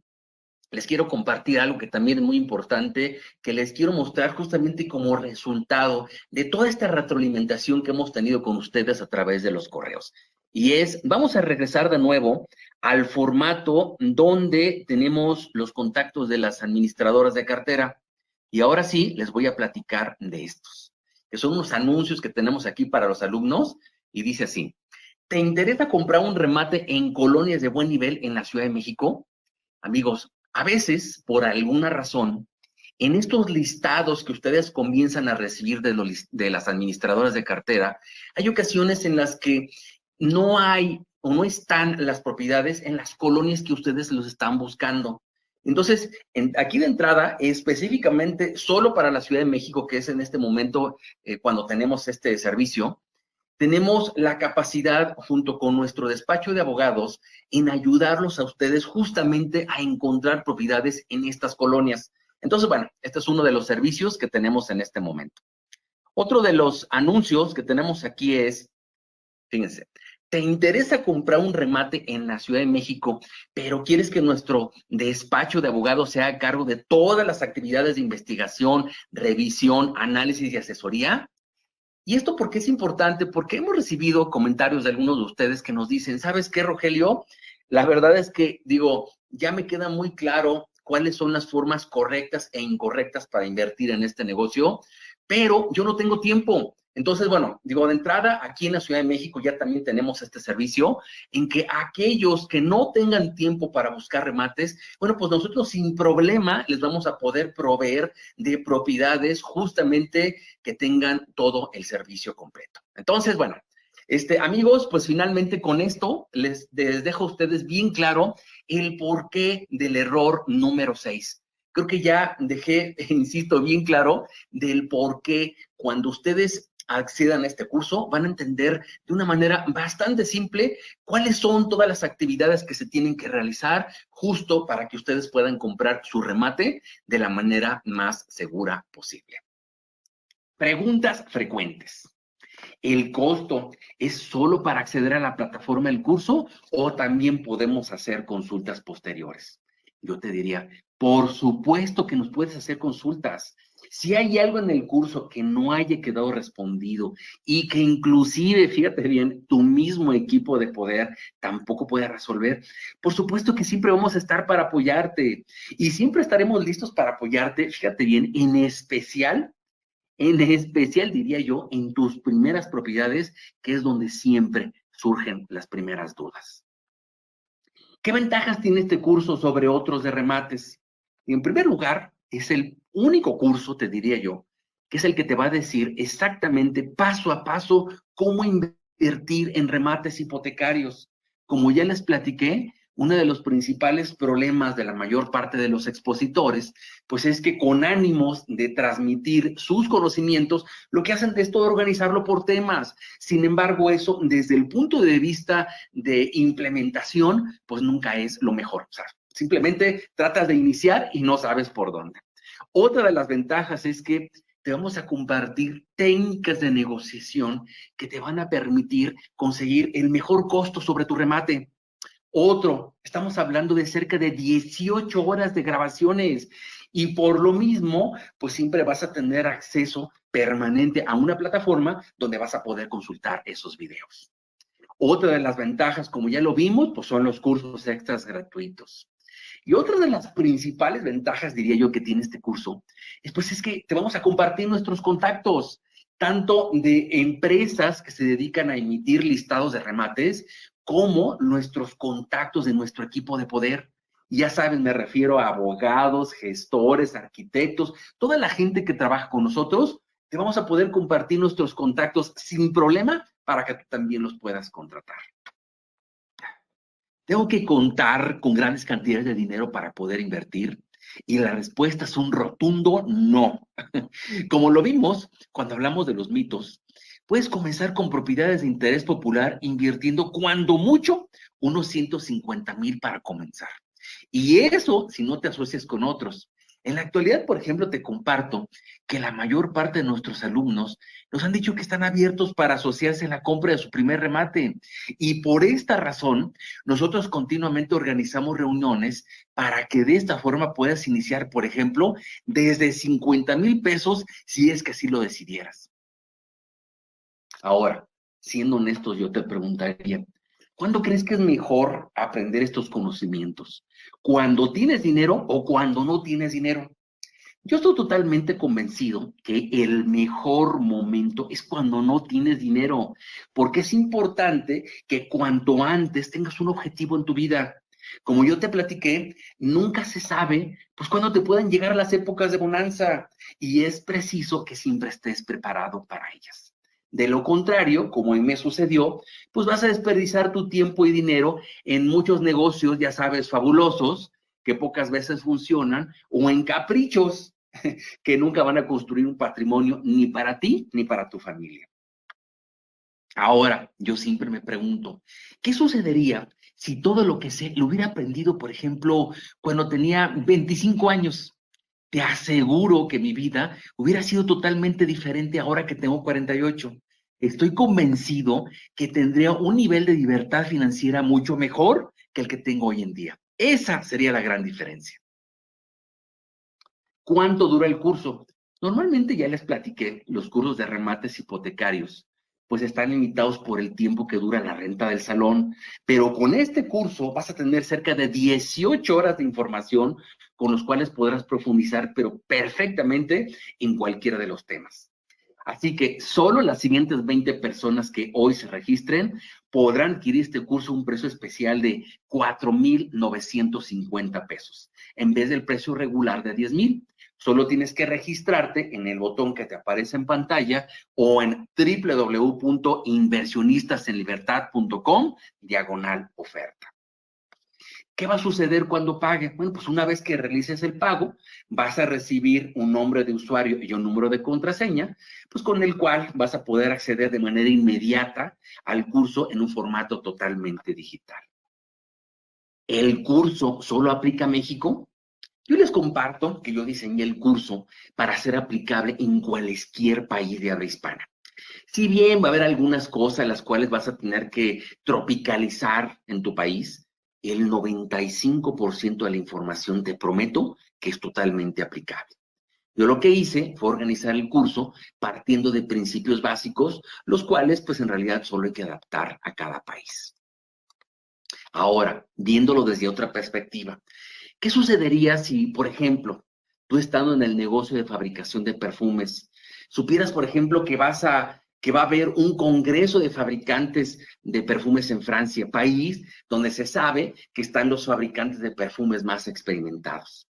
les quiero compartir algo que también es muy importante, que les quiero mostrar justamente como resultado de toda esta retroalimentación que hemos tenido con ustedes a través de los correos. Y es, vamos a regresar de nuevo al formato donde tenemos los contactos de las administradoras de cartera. Y ahora sí, les voy a platicar de estos, que son unos anuncios que tenemos aquí para los alumnos, y dice así: ¿te interesa comprar un remate en colonias de buen nivel en la Ciudad de México? Amigos, a veces, por alguna razón, en estos listados que ustedes comienzan a recibir de las administradoras de cartera, hay ocasiones en las que no hay o no están las propiedades en las colonias que ustedes los están buscando. Entonces, aquí de entrada, específicamente solo para la Ciudad de México, que es en este momento cuando tenemos este servicio, tenemos la capacidad, junto con nuestro despacho de abogados, en ayudarlos a ustedes justamente a encontrar propiedades en estas colonias. Entonces, bueno, este es uno de los servicios que tenemos en este momento. Otro de los anuncios que tenemos aquí es, fíjense, ¿te interesa comprar un remate en la Ciudad de México, pero quieres que nuestro despacho de abogados sea a cargo de todas las actividades de investigación, revisión, análisis y asesoría? ¿Y esto por qué es importante? Porque hemos recibido comentarios de algunos de ustedes que nos dicen, ¿sabes qué, Rogelio? La verdad es que, digo, ya me queda muy claro cuáles son las formas correctas e incorrectas para invertir en este negocio, pero yo no tengo tiempo. Entonces, bueno, digo, de entrada, aquí en la Ciudad de México ya también tenemos este servicio en que aquellos que no tengan tiempo para buscar remates, bueno, pues nosotros sin problema les vamos a poder proveer de propiedades justamente que tengan todo el servicio completo. Entonces, bueno, amigos, pues finalmente con esto les dejo a ustedes bien claro el porqué del error número 6. Creo que ya dejé, insisto, bien claro del por qué cuando ustedes accedan a este curso van a entender de una manera bastante simple cuáles son todas las actividades que se tienen que realizar justo para que ustedes puedan comprar su remate de la manera más segura posible. Preguntas frecuentes. ¿El costo es solo para acceder a la plataforma del curso o también podemos hacer consultas posteriores? Yo te diría, por supuesto que nos puedes hacer consultas. Si hay algo en el curso que no haya quedado respondido y que inclusive, fíjate bien, tu mismo equipo de poder tampoco puede resolver, por supuesto que siempre vamos a estar para apoyarte y siempre estaremos listos para apoyarte, fíjate bien, en especial, diría yo, en tus primeras propiedades, que es donde siempre surgen las primeras dudas. ¿Qué ventajas tiene este curso sobre otros de remates? En primer lugar, es el único curso, te diría yo, que es el que te va a decir exactamente paso a paso cómo invertir en remates hipotecarios. Como ya les platiqué, uno de los principales problemas de la mayor parte de los expositores, pues es que con ánimos de transmitir sus conocimientos, lo que hacen es todo organizarlo por temas. Sin embargo, eso desde el punto de vista de implementación, pues nunca es lo mejor. O sea, simplemente tratas de iniciar y no sabes por dónde. Otra de las ventajas es que te vamos a compartir técnicas de negociación que te van a permitir conseguir el mejor costo sobre tu remate. Otro, estamos hablando de cerca de 18 horas de grabaciones y por lo mismo, pues siempre vas a tener acceso permanente a una plataforma donde vas a poder consultar esos videos. Otra de las ventajas, como ya lo vimos, pues son los cursos extras gratuitos. Y otra de las principales ventajas, diría yo, que tiene este curso, es que te vamos a compartir nuestros contactos, tanto de empresas que se dedican a emitir listados de remates, como nuestros contactos de nuestro equipo de poder. Ya saben, me refiero a abogados, gestores, arquitectos, toda la gente que trabaja con nosotros, te vamos a poder compartir nuestros contactos sin problema para que tú también los puedas contratar. ¿Tengo que contar con grandes cantidades de dinero para poder invertir? Y la respuesta es un rotundo no. Como lo vimos cuando hablamos de los mitos, puedes comenzar con propiedades de interés popular invirtiendo cuando mucho unos 150,000 para comenzar. Y eso si no te asocias con otros. En la actualidad, por ejemplo, te comparto que la mayor parte de nuestros alumnos nos han dicho que están abiertos para asociarse en la compra de su primer remate. Y por esta razón, nosotros continuamente organizamos reuniones para que de esta forma puedas iniciar, por ejemplo, desde 50,000 pesos, si es que así lo decidieras. Ahora, siendo honestos, yo te preguntaría, ¿cuándo crees que es mejor aprender estos conocimientos? ¿Cuando tienes dinero o cuando no tienes dinero? Yo estoy totalmente convencido que el mejor momento es cuando no tienes dinero, porque es importante que cuanto antes tengas un objetivo en tu vida. Como yo te platiqué, nunca se sabe, pues, cuándo te pueden llegar las épocas de bonanza, y es preciso que siempre estés preparado para ellas. De lo contrario, como a mí me sucedió, pues vas a desperdiciar tu tiempo y dinero en muchos negocios, ya sabes, fabulosos, que pocas veces funcionan, o en caprichos que nunca van a construir un patrimonio ni para ti ni para tu familia. Ahora, yo siempre me pregunto, ¿qué sucedería si todo lo que sé lo hubiera aprendido, por ejemplo, cuando tenía 25 años? Te aseguro que mi vida hubiera sido totalmente diferente ahora que tengo 48. Estoy convencido que tendría un nivel de libertad financiera mucho mejor que el que tengo hoy en día. Esa sería la gran diferencia. ¿Cuánto dura el curso? Normalmente ya les platiqué, los cursos de remates hipotecarios, pues están limitados por el tiempo que dura la renta del salón, pero con este curso vas a tener cerca de 18 horas de información con los cuales podrás profundizar, pero perfectamente en cualquiera de los temas. Así que solo las siguientes 20 personas que hoy se registren podrán adquirir este curso a un precio especial de 4,950 pesos, en vez del precio regular de 10,000. Solo tienes que registrarte en el botón que te aparece en pantalla o en www.inversionistasenlibertad.com/oferta. ¿Qué va a suceder cuando pague? Bueno, pues una vez que realices el pago, vas a recibir un nombre de usuario y un número de contraseña, pues con el cual vas a poder acceder de manera inmediata al curso en un formato totalmente digital. ¿El curso solo aplica a México? Yo les comparto que yo diseñé el curso para ser aplicable en cualquier país de habla hispana. Si bien va a haber algunas cosas las cuales vas a tener que tropicalizar en tu país, el 95% de la información te prometo que es totalmente aplicable. Yo lo que hice fue organizar el curso partiendo de principios básicos, los cuales pues en realidad solo hay que adaptar a cada país. Ahora, viéndolo desde otra perspectiva, ¿qué sucedería si, por ejemplo, tú estando en el negocio de fabricación de perfumes, supieras, por ejemplo, que va a haber un congreso de fabricantes de perfumes en Francia, país donde se sabe que están los fabricantes de perfumes más experimentados?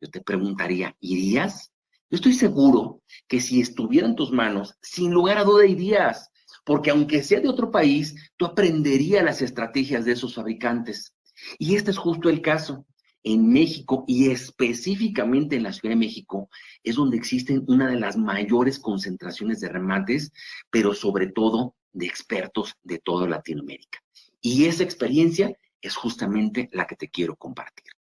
Yo te preguntaría, ¿irías? Yo estoy seguro que si estuviera en tus manos, sin lugar a duda irías, porque aunque sea de otro país, tú aprenderías las estrategias de esos fabricantes. Y este es justo el caso. En México y específicamente en la Ciudad de México es donde existen una de las mayores concentraciones de remates, pero sobre todo de expertos de toda Latinoamérica. Y esa experiencia es justamente la que te quiero compartir.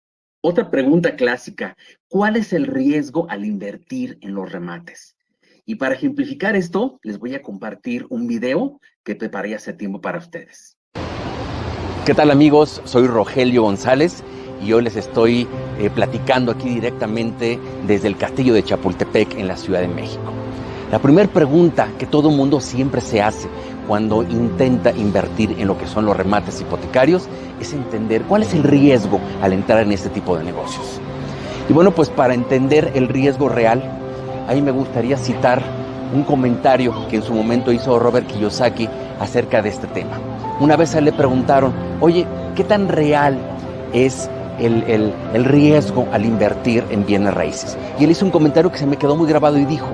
Otra pregunta clásica, ¿cuál es el riesgo al invertir en los remates? Y para ejemplificar esto, les voy a compartir un video que preparé hace tiempo para ustedes. ¿Qué tal, amigos? Soy Rogelio González y hoy les estoy platicando aquí directamente desde el Castillo de Chapultepec en la Ciudad de México. La primera pregunta que todo mundo siempre se hace cuando intenta invertir en lo que son los remates hipotecarios es entender cuál es el riesgo al entrar en este tipo de negocios. Y bueno, pues para entender el riesgo real, ahí me gustaría citar un comentario que en su momento hizo Robert Kiyosaki acerca de este tema. Una vez a él le preguntaron, oye, ¿qué tan real es el riesgo al invertir en bienes raíces? Y él hizo un comentario que se me quedó muy grabado y dijo,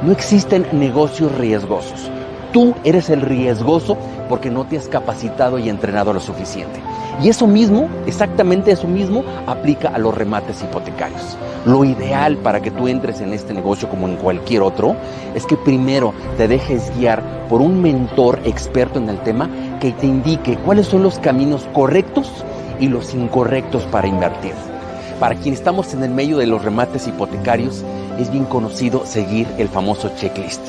no existen negocios riesgosos. Tú eres el riesgoso porque no te has capacitado y entrenado lo suficiente. Y eso mismo, exactamente eso mismo, aplica a los remates hipotecarios. Lo ideal para que tú entres en este negocio como en cualquier otro es que primero te dejes guiar por un mentor experto en el tema que te indique cuáles son los caminos correctos y los incorrectos para invertir. Para quien estamos en el medio de los remates hipotecarios, es bien conocido seguir el famoso checklist.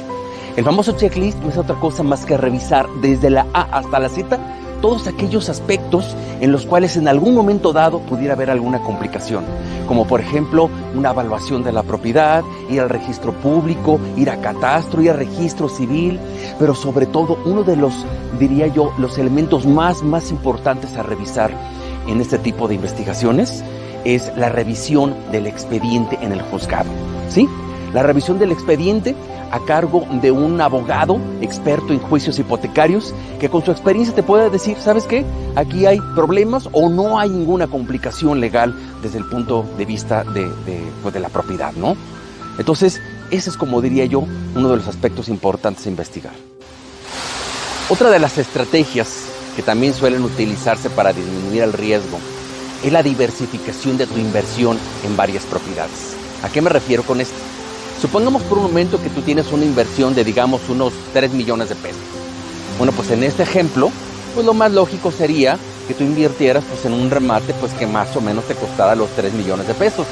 El famoso checklist no es otra cosa más que revisar desde la A hasta la Z todos aquellos aspectos en los cuales en algún momento dado pudiera haber alguna complicación, como por ejemplo una evaluación de la propiedad, ir al registro público, ir a catastro, ir al registro civil, pero sobre todo uno de los, diría yo, los elementos más importantes a revisar en este tipo de investigaciones es la revisión del expediente en el juzgado, ¿sí? La revisión del expediente a cargo de un abogado experto en juicios hipotecarios que con su experiencia te puede decir, ¿sabes qué? Aquí hay problemas o no hay ninguna complicación legal desde el punto de vista de la propiedad, ¿no? Entonces, ese es, como diría yo, uno de los aspectos importantes a investigar. Otra de las estrategias que también suelen utilizarse para disminuir el riesgo es la diversificación de tu inversión en varias propiedades. ¿A qué me refiero con esto? Supongamos por un momento que tú tienes una inversión de, digamos, unos 3 millones de pesos. Bueno, pues en este ejemplo, pues lo más lógico sería que tú invirtieras pues en un remate pues que más o menos te costara los 3 millones de pesos.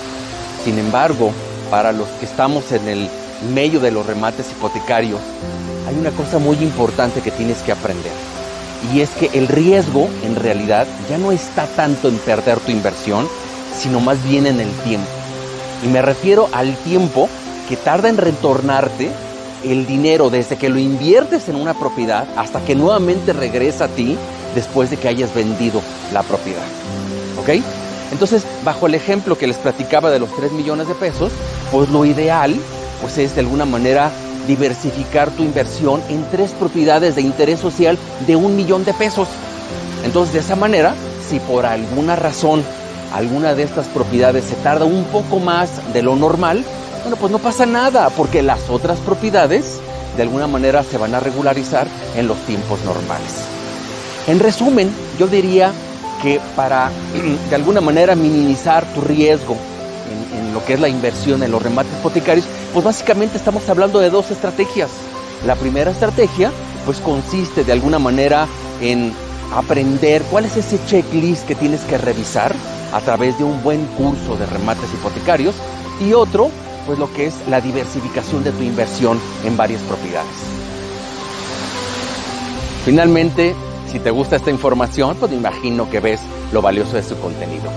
Sin embargo, para los que estamos en el medio de los remates hipotecarios, hay una cosa muy importante que tienes que aprender. Y es que el riesgo, en realidad, ya no está tanto en perder tu inversión, sino más bien en el tiempo. Y me refiero al tiempo que tarda en retornarte el dinero desde que lo inviertes en una propiedad hasta que nuevamente regresa a ti después de que hayas vendido la propiedad. ¿Ok? Entonces, bajo el ejemplo que les platicaba de los 3 millones de pesos, pues lo ideal pues es de alguna manera diversificar tu inversión en 3 propiedades de interés social de 1 millón de pesos. Entonces, de esa manera, si por alguna razón alguna de estas propiedades se tarda un poco más de lo normal, bueno, pues no pasa nada, porque las otras propiedades de alguna manera se van a regularizar en los tiempos normales. En resumen, yo diría que para de alguna manera minimizar tu riesgo en lo que es la inversión en los remates hipotecarios, pues básicamente estamos hablando de 2 estrategias. La primera estrategia pues consiste de alguna manera en aprender cuál es ese checklist que tienes que revisar a través de un buen curso de remates hipotecarios, y otro pues lo que es la diversificación de tu inversión en varias propiedades. Finalmente, si te gusta esta información, pues me imagino que ves lo valioso de su contenido.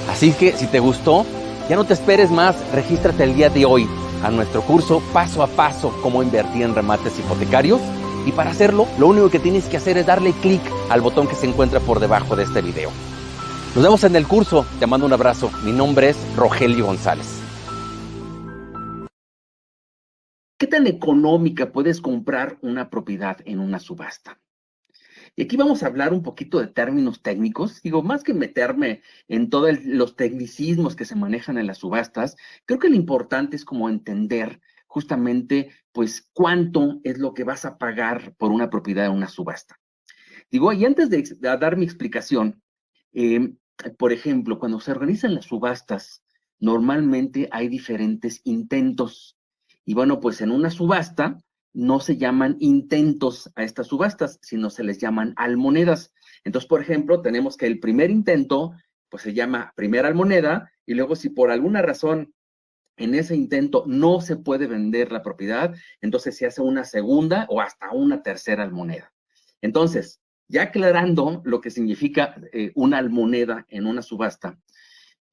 Así que si te gustó, ya no te esperes más, regístrate el día de hoy a nuestro curso Paso a Paso, cómo invertir en remates hipotecarios. Y para hacerlo, lo único que tienes que hacer es darle clic al botón que se encuentra por debajo de este video. Nos vemos en el curso, te mando un abrazo. Mi nombre es Rogelio González. ¿Qué tan económica puedes comprar una propiedad en una subasta? Y aquí vamos a hablar un poquito de términos técnicos. Digo, más que meterme en todos los tecnicismos que se manejan en las subastas, creo que lo importante es como entender justamente, pues, cuánto es lo que vas a pagar por una propiedad en una subasta. Digo, y antes de dar mi explicación, por ejemplo, cuando se organizan las subastas, normalmente hay diferentes intentos. Y bueno, pues en una subasta no se llaman intentos a estas subastas, sino se les llaman almonedas. Entonces, por ejemplo, tenemos que el primer intento, pues se llama primera almoneda, y luego si por alguna razón en ese intento no se puede vender la propiedad, entonces se hace una segunda o hasta una tercera almoneda. Entonces, ya aclarando lo que significa una almoneda en una subasta,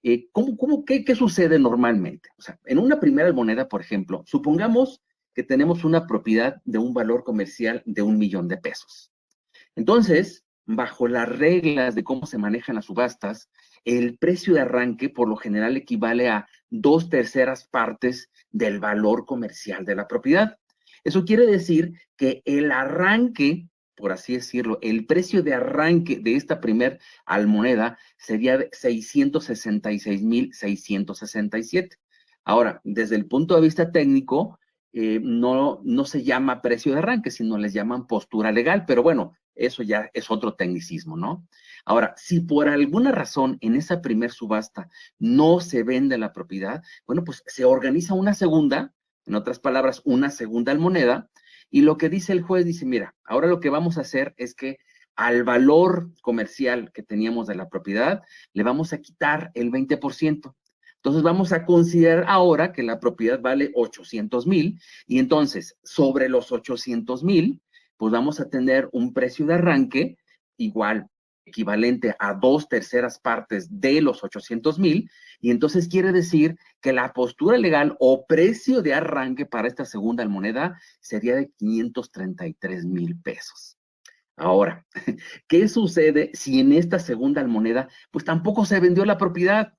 ¿qué sucede normalmente? O sea, en una primera almoneda, por ejemplo, supongamos que tenemos una propiedad de un valor comercial de 1 millón de pesos. Entonces, bajo las reglas de cómo se manejan las subastas, el precio de arranque por lo general equivale a 2/3 partes del valor comercial de la propiedad. Eso quiere decir que el arranque, por así decirlo, el precio de arranque de esta primer almoneda sería de 666,667. Ahora, desde el punto de vista técnico, no se llama precio de arranque, sino les llaman postura legal, pero bueno, eso ya es otro tecnicismo, ¿no? Ahora, si por alguna razón en esa primer subasta no se vende la propiedad, bueno, pues se organiza una segunda, en otras palabras, una segunda almoneda, y lo que dice el juez, dice, mira, ahora lo que vamos a hacer es que al valor comercial que teníamos de la propiedad, le vamos a quitar el 20%. Entonces vamos a considerar ahora que la propiedad vale 800,000, y entonces sobre los 800,000, pues vamos a tener un precio de arranque igual, equivalente a 2/3 partes de los 800,000, y entonces quiere decir que la postura legal o precio de arranque para esta segunda almoneda sería de 533,000 pesos. Ahora, ¿qué sucede si en esta segunda almoneda pues tampoco se vendió la propiedad?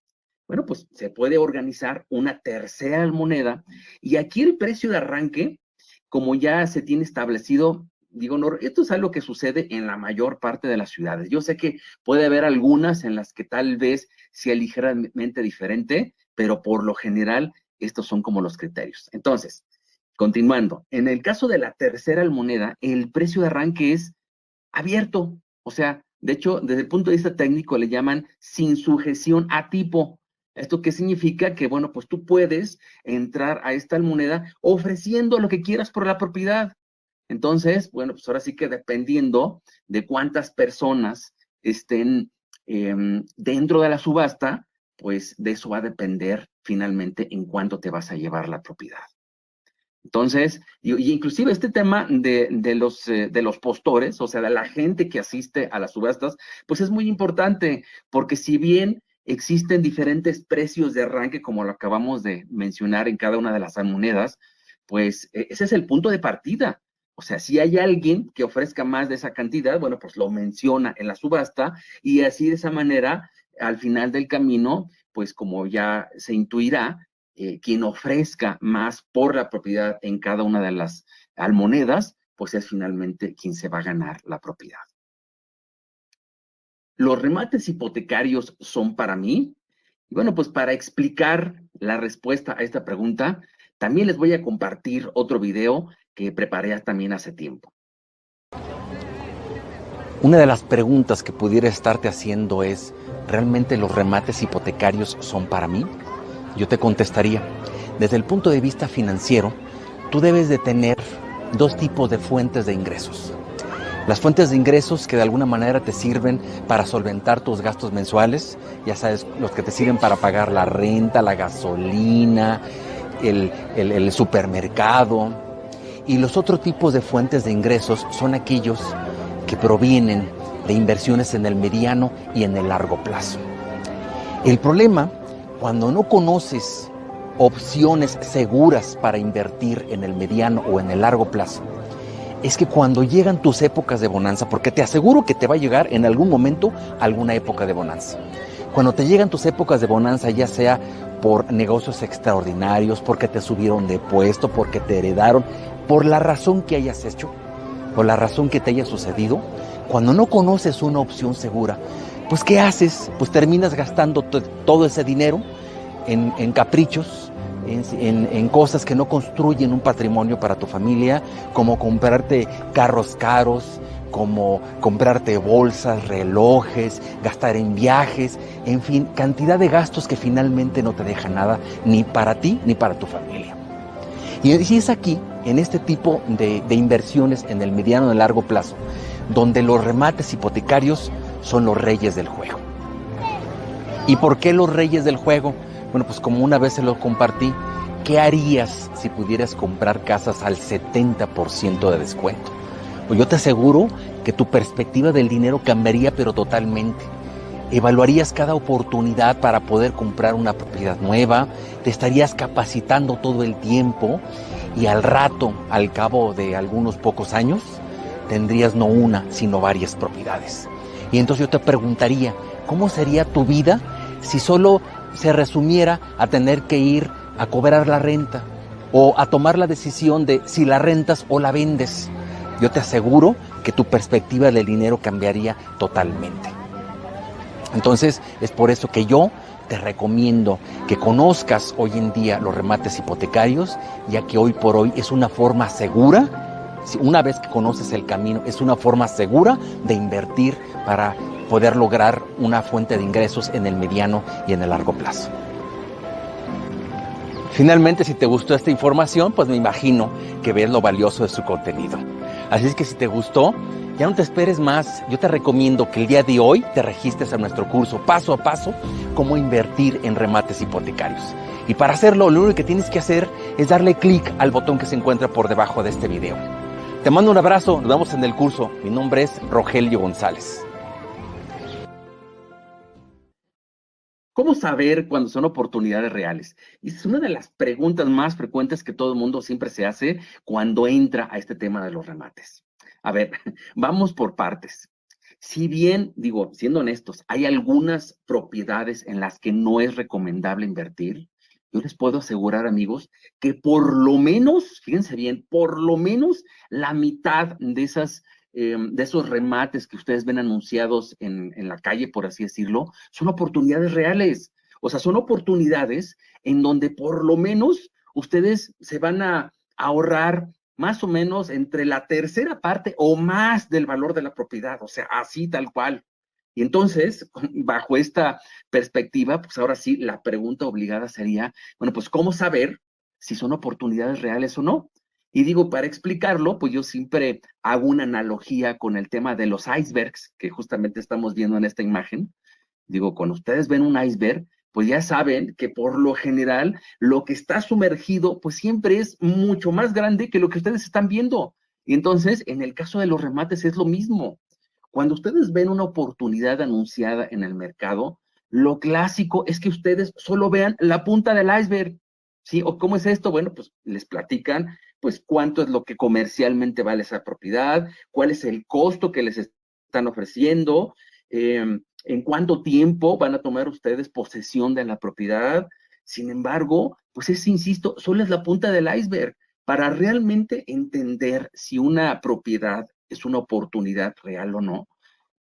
Bueno, pues se puede organizar una tercera almoneda, y aquí el precio de arranque, como ya se tiene establecido, digo, no, esto es algo que sucede en la mayor parte de las ciudades. Yo sé que puede haber algunas en las que tal vez sea ligeramente diferente, pero por lo general estos son como los criterios. Entonces, continuando, en el caso de la tercera almoneda, el precio de arranque es abierto, o sea, De hecho, desde el punto de vista técnico le llaman sin sujeción a tipo. ¿Esto qué significa? Que, bueno, pues tú puedes entrar a esta moneda ofreciendo lo que quieras por la propiedad. Entonces, bueno, pues ahora sí que dependiendo de cuántas personas estén dentro de la subasta, pues de eso va a depender finalmente en cuánto te vas a llevar la propiedad. Entonces, y inclusive este tema de los postores, o sea, de la gente que asiste a las subastas, pues es muy importante, porque si bien existen diferentes precios de arranque, como lo acabamos de mencionar en cada una de las monedas, pues ese es el punto de partida. O sea, si hay alguien que ofrezca más de esa cantidad, bueno, pues lo menciona en la subasta y así de esa manera, al final del camino, pues como ya se intuirá, quien ofrezca más por la propiedad en cada una de las almonedas, pues es finalmente quien se va a ganar la propiedad. ¿Los remates hipotecarios son para mí? Y bueno, pues para explicar la respuesta a esta pregunta, también les voy a compartir otro video que preparé también hace tiempo. Una de las preguntas que pudiera estarte haciendo es, ¿realmente los remates hipotecarios son para mí? Yo te contestaría, desde el punto de vista financiero, tú debes de tener dos tipos de fuentes de ingresos. Las fuentes de ingresos que de alguna manera te sirven para solventar tus gastos mensuales, ya sabes, los que te sirven para pagar la renta, la gasolina, el supermercado. Y los otros tipos de fuentes de ingresos son aquellos que provienen de inversiones en el mediano y en el largo plazo. El problema, cuando no conoces opciones seguras para invertir en el mediano o en el largo plazo, es que cuando llegan tus épocas de bonanza, porque te aseguro que te va a llegar en algún momento alguna época de bonanza. Cuando te llegan tus épocas de bonanza, ya sea por negocios extraordinarios, porque te subieron de puesto, porque te heredaron, por la razón que hayas hecho, por la razón que te haya sucedido, cuando no conoces una opción segura, pues ¿qué haces? Pues terminas gastando todo ese dinero en caprichos, en cosas que no construyen un patrimonio para tu familia, como comprarte carros caros, como comprarte bolsas, relojes, gastar en viajes, en fin, cantidad de gastos que finalmente no te dejan nada, ni para ti ni para tu familia. Y es aquí, en este tipo de inversiones en el mediano y el largo plazo, donde los remates hipotecarios son los reyes del juego. ¿Y por qué los reyes del juego? Bueno, pues como una vez se lo compartí, ¿qué harías si pudieras comprar casas al 70% de descuento? Pues yo te aseguro que tu perspectiva del dinero cambiaría, pero totalmente. Evaluarías cada oportunidad para poder comprar una propiedad nueva, te estarías capacitando todo el tiempo y al rato, al cabo de algunos pocos años, tendrías no una, sino varias propiedades. Y entonces yo te preguntaría, ¿cómo sería tu vida si solo se resumiera a tener que ir a cobrar la renta o a tomar la decisión de si la rentas o la vendes? Yo te aseguro que tu perspectiva del dinero cambiaría totalmente. Entonces, es por eso que yo te recomiendo que conozcas hoy en día los remates hipotecarios, ya que hoy por hoy es una forma segura, una vez que conoces el camino, es una forma segura de invertir para poder lograr una fuente de ingresos en el mediano y en el largo plazo. Finalmente, si te gustó esta información, pues me imagino que ves lo valioso de su contenido. Así es que si te gustó, ya no te esperes más. Yo te recomiendo que el día de hoy te registres a nuestro curso paso a paso, cómo invertir en remates hipotecarios. Y para hacerlo, lo único que tienes que hacer es darle clic al botón que se encuentra por debajo de este video. Te mando un abrazo, nos vemos en el curso. Mi nombre es Rogelio González. ¿Cómo saber cuándo son oportunidades reales? Y es una de las preguntas más frecuentes que todo el mundo siempre se hace cuando entra a este tema de los remates. A ver, vamos por partes. Si bien, digo, siendo honestos, hay algunas propiedades en las que no es recomendable invertir, yo les puedo asegurar, amigos, que por lo menos, fíjense bien, por lo menos la mitad de esos remates que ustedes ven anunciados en la calle, por así decirlo, son oportunidades reales. O sea, son oportunidades en donde por lo menos ustedes se van a ahorrar más o menos entre la tercera parte o más del valor de la propiedad. O sea, así tal cual. Y entonces, bajo esta perspectiva, pues ahora sí, la pregunta obligada sería, bueno, pues ¿cómo saber si son oportunidades reales o no? Y digo, para explicarlo, pues yo siempre hago una analogía con el tema de los icebergs, que justamente estamos viendo en esta imagen. Digo, cuando ustedes ven un iceberg, pues ya saben que por lo general lo que está sumergido, pues siempre es mucho más grande que lo que ustedes están viendo. Y entonces, en el caso de los remates es lo mismo. Cuando ustedes ven una oportunidad anunciada en el mercado, lo clásico es que ustedes solo vean la punta del iceberg, ¿sí? ¿O cómo es esto? Bueno, pues les platican, pues cuánto es lo que comercialmente vale esa propiedad, cuál es el costo que les están ofreciendo, en cuánto tiempo van a tomar ustedes posesión de la propiedad. Sin embargo, pues insisto, solo es la punta del iceberg. Para realmente entender si una propiedad es una oportunidad real o no,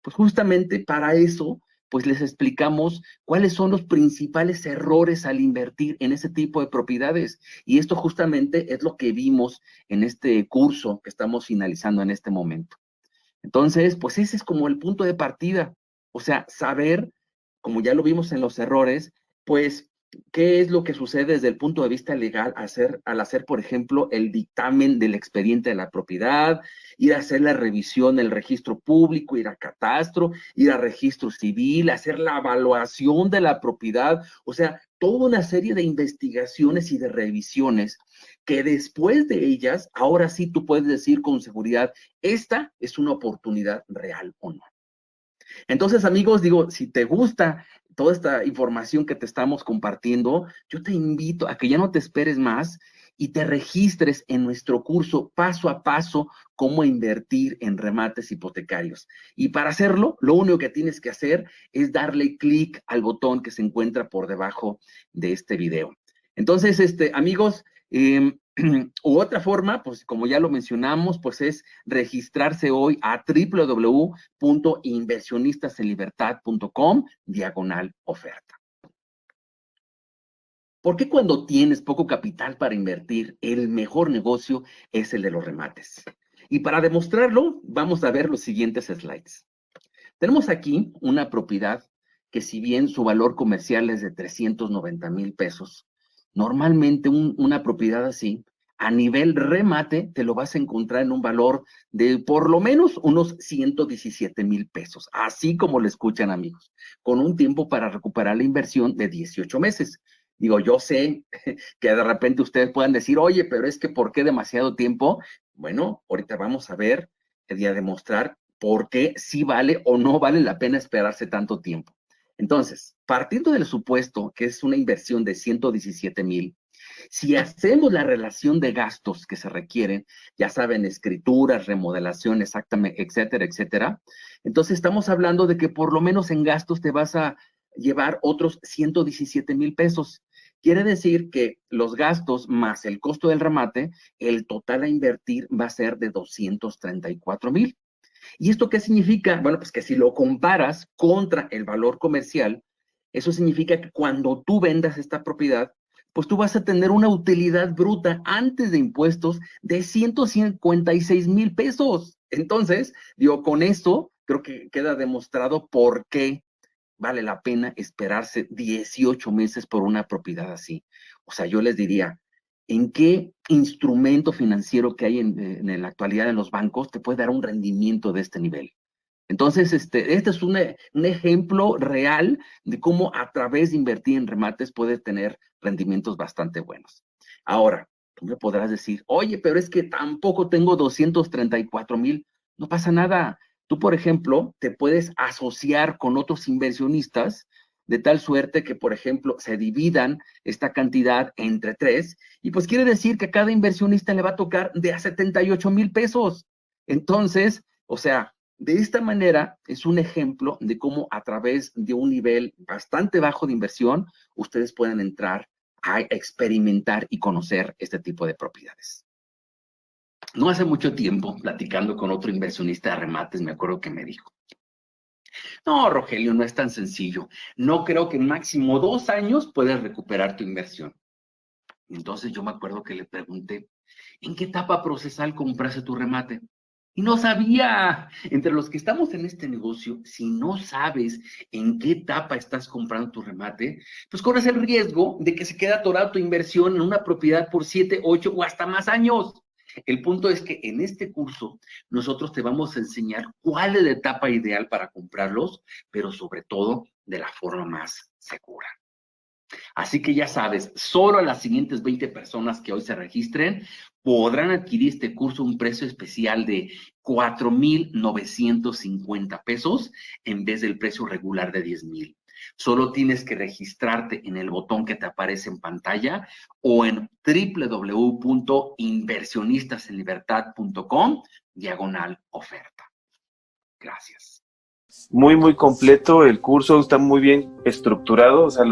pues justamente para eso, pues les explicamos cuáles son los principales errores al invertir en ese tipo de propiedades. Y esto justamente es lo que vimos en este curso que estamos finalizando en este momento. Entonces, pues ese es como el punto de partida. O sea, saber, como ya lo vimos en los errores, pues qué es lo que sucede desde el punto de vista legal al hacer, por ejemplo, el dictamen del expediente de la propiedad, ir a hacer la revisión del registro público, ir a catastro, ir a registro civil, hacer la evaluación de la propiedad, o sea, toda una serie de investigaciones y de revisiones que después de ellas, ahora sí tú puedes decir con seguridad, esta es una oportunidad real o no. Entonces, amigos, digo, si te gusta toda esta información que te estamos compartiendo, yo te invito a que ya no te esperes más y te registres en nuestro curso paso a paso cómo invertir en remates hipotecarios. Y para hacerlo, lo único que tienes que hacer es darle clic al botón que se encuentra por debajo de este video. Entonces, amigos, u otra forma, pues como ya lo mencionamos, pues es registrarse hoy a www.inversionistasenlibertad.com/oferta. ¿Por qué cuando tienes poco capital para invertir, el mejor negocio es el de los remates? Y para demostrarlo, vamos a ver los siguientes slides. Tenemos aquí una propiedad que si bien su valor comercial es de 390,000 pesos, normalmente una propiedad así, a nivel remate, te lo vas a encontrar en un valor de por lo menos unos 117,000 pesos, así como lo escuchan, amigos, con un tiempo para recuperar la inversión de 18 meses. Digo, yo sé que de repente ustedes puedan decir, oye, pero es que ¿por qué demasiado tiempo? Bueno, ahorita vamos a ver y a demostrar por qué sí vale o no vale la pena esperarse tanto tiempo. Entonces, partiendo del supuesto que es una inversión de 117,000, si hacemos la relación de gastos que se requieren, ya saben, escrituras, remodelación, exactamente, etcétera, etcétera, entonces estamos hablando de que por lo menos en gastos te vas a llevar otros 117,000 pesos. Quiere decir que los gastos más el costo del remate, el total a invertir va a ser de 234,000. ¿Y esto qué significa? Bueno, pues que si lo comparas contra el valor comercial, eso significa que cuando tú vendas esta propiedad, pues tú vas a tener una utilidad bruta antes de impuestos de 156,000 pesos. Entonces, digo, con esto creo que queda demostrado por qué vale la pena esperarse 18 meses por una propiedad así. O sea, yo les diría, ¿en qué instrumento financiero que hay en la actualidad en los bancos te puede dar un rendimiento de este nivel? Entonces, este es un ejemplo real de cómo a través de invertir en remates puedes tener rendimientos bastante buenos. Ahora, tú me podrás decir, oye, pero es que tampoco tengo 234,000. No pasa nada. Tú, por ejemplo, te puedes asociar con otros inversionistas de tal suerte que, por ejemplo, se dividan esta cantidad entre tres y pues quiere decir que a cada inversionista le va a tocar de a 78,000 pesos. Entonces, o sea, de esta manera es un ejemplo de cómo a través de un nivel bastante bajo de inversión, ustedes pueden entrar a experimentar y conocer este tipo de propiedades. No hace mucho tiempo, platicando con otro inversionista de remates, me acuerdo que me dijo, no, Rogelio, no es tan sencillo. No creo que en máximo 2 años puedas recuperar tu inversión. Entonces yo me acuerdo que le pregunté, ¿en qué etapa procesal compraste tu remate? Y no sabía. Entre los que estamos en este negocio, si no sabes en qué etapa estás comprando tu remate, pues corres el riesgo de que se quede atorada tu inversión en una propiedad por 7, 8 o hasta más años. El punto es que en este curso nosotros te vamos a enseñar cuál es la etapa ideal para comprarlos, pero sobre todo de la forma más segura. Así que ya sabes, solo a las siguientes 20 personas que hoy se registren podrán adquirir este curso a un precio especial de 4,950 pesos en vez del precio regular de 10,000. Solo tienes que registrarte en el botón que te aparece en pantalla o en www.inversionistasenlibertad.com/oferta. Gracias. Muy, muy completo el curso, está muy bien estructurado, o sea,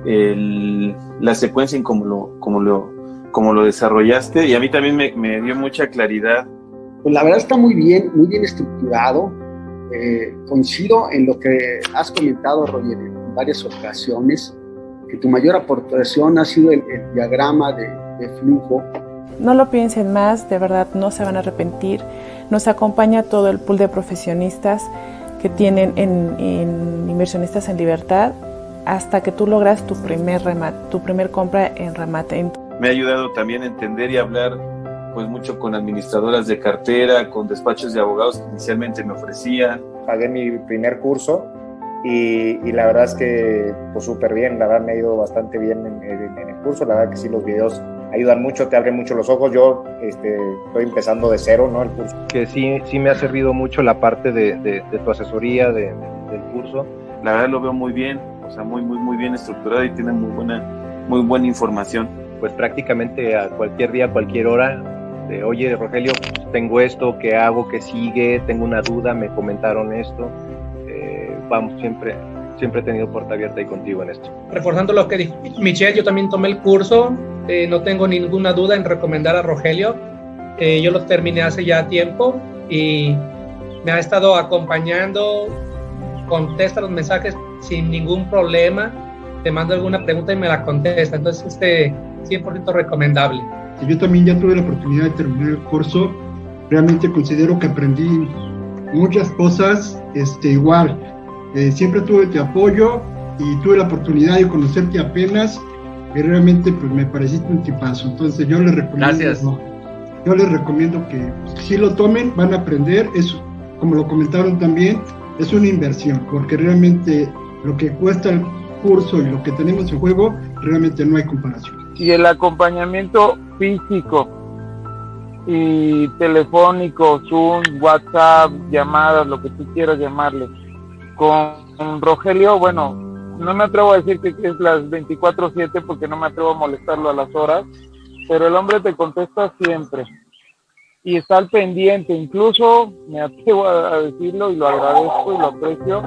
la secuencia en cómo lo desarrollaste, y a mí también me dio mucha claridad. Pues la verdad está muy bien estructurado. Coincido en lo que has comentado, Roger, en varias ocasiones, que tu mayor aportación ha sido el diagrama de flujo. No lo piensen más, de verdad no se van a arrepentir. Nos acompaña todo el pool de profesionistas que tienen en Inversionistas en Libertad hasta que tú logras tu primer compra en remate. Me ha ayudado también a entender y hablar pues mucho con administradoras de cartera, con despachos de abogados que inicialmente me ofrecían. Pagué mi primer curso y la verdad es que pues súper bien, la verdad me ha ido bastante bien en el curso, la verdad que sí, los videos ayudan mucho, te abren mucho los ojos. Yo estoy empezando de cero, ¿no? El curso. Que sí me ha servido mucho la parte de tu asesoría del curso. La verdad lo veo muy bien, o sea, muy bien estructurado y tiene muy buena información. Pues prácticamente a cualquier día, a cualquier hora, oye, Rogelio, tengo esto, ¿qué hago? ¿Qué sigue? Tengo una duda, me comentaron esto. Vamos, siempre he tenido puerta abierta ahí contigo en esto. Reforzando lo que dijo Michelle, yo también tomé el curso, no tengo ninguna duda en recomendar a Rogelio. Yo lo terminé hace ya tiempo y me ha estado acompañando, contesta los mensajes sin ningún problema, te mando alguna pregunta y me la contesta, entonces 100% recomendable. Yo también ya tuve la oportunidad de terminar el curso, realmente considero que aprendí muchas cosas, igual, siempre tuve tu apoyo y tuve la oportunidad de conocerte apenas y realmente pues me pareciste un tipazo, entonces yo les recomiendo. Gracias. Yo les recomiendo que si lo tomen, van a aprender, es, como lo comentaron también, es una inversión, porque realmente lo que cuesta el curso y lo que tenemos en juego, realmente no hay comparación. Y el acompañamiento físico y telefónico, Zoom, WhatsApp, llamadas, lo que tú quieras llamarle. Con Rogelio, bueno, no me atrevo a decir que es las 24/7 porque no me atrevo a molestarlo a las horas, pero el hombre te contesta siempre y está al pendiente, incluso me atrevo a decirlo y lo agradezco y lo aprecio,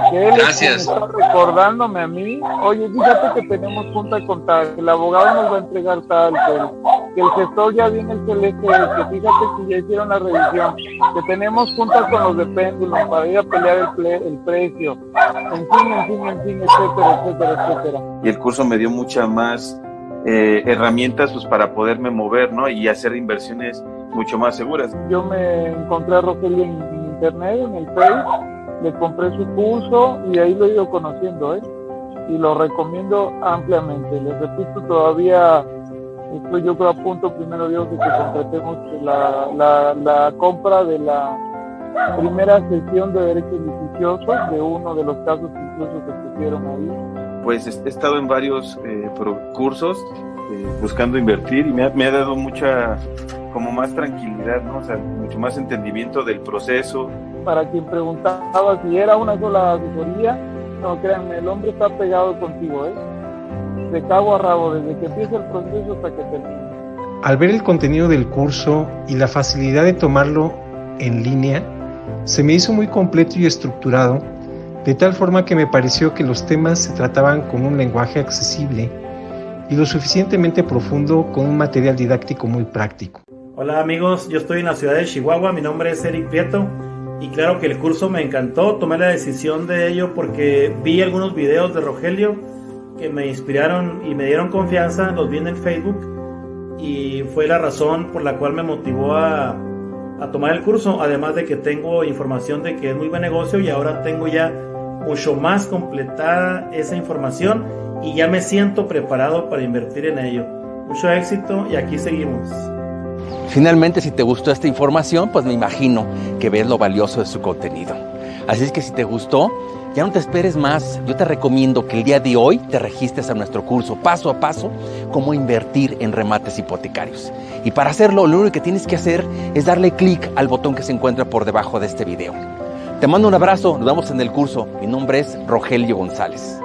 que él está recordándome a mí, oye, fíjate que tenemos junta con tal, que el abogado nos va a entregar tal, que el gestor ya viene el CLC, que fíjate que ya hicieron la revisión, que tenemos junta con los de péndulo para ir a pelear el precio, en fin, etcétera. Y el curso me dio mucha más herramientas pues para poderme mover, ¿no? Y hacer inversiones mucho más seguras. Yo me encontré a Rogelio en internet, en el Facebook, le compré su curso y ahí lo he ido conociendo, y lo recomiendo ampliamente. Les repito, todavía estoy yo creo a punto, primero Dios, de que completemos la compra de la primera sesión de derechos litigiosos de uno de los casos incluso que pusieron ahí. Pues he estado en varios cursos buscando invertir y me ha dado mucha como más tranquilidad, ¿no? O sea, mucho más entendimiento del proceso. Para quien preguntaba si era una sola asesoría, no, créanme, el hombre está pegado contigo, de cabo a rabo, desde que empieza el proceso hasta que termina. Al ver el contenido del curso y la facilidad de tomarlo en línea, se me hizo muy completo y estructurado, de tal forma que me pareció que los temas se trataban con un lenguaje accesible y lo suficientemente profundo con un material didáctico muy práctico. Hola amigos, yo estoy en la ciudad de Chihuahua, mi nombre es Eric Prieto y claro que el curso me encantó, tomé la decisión de ello porque vi algunos videos de Rogelio que me inspiraron y me dieron confianza, los vi en el Facebook y fue la razón por la cual me motivó a a tomar el curso, además de que tengo información de que es muy buen negocio y ahora tengo ya mucho más completada esa información y ya me siento preparado para invertir en ello. Mucho éxito y aquí seguimos. Finalmente, si te gustó esta información, pues me imagino que ves lo valioso de su contenido. Así es que si te gustó, ya no te esperes más. Yo te recomiendo que el día de hoy te registres a nuestro curso paso a paso, cómo invertir en remates hipotecarios. Y para hacerlo, lo único que tienes que hacer es darle clic al botón que se encuentra por debajo de este video. Te mando un abrazo, nos vemos en el curso. Mi nombre es Rogelio González.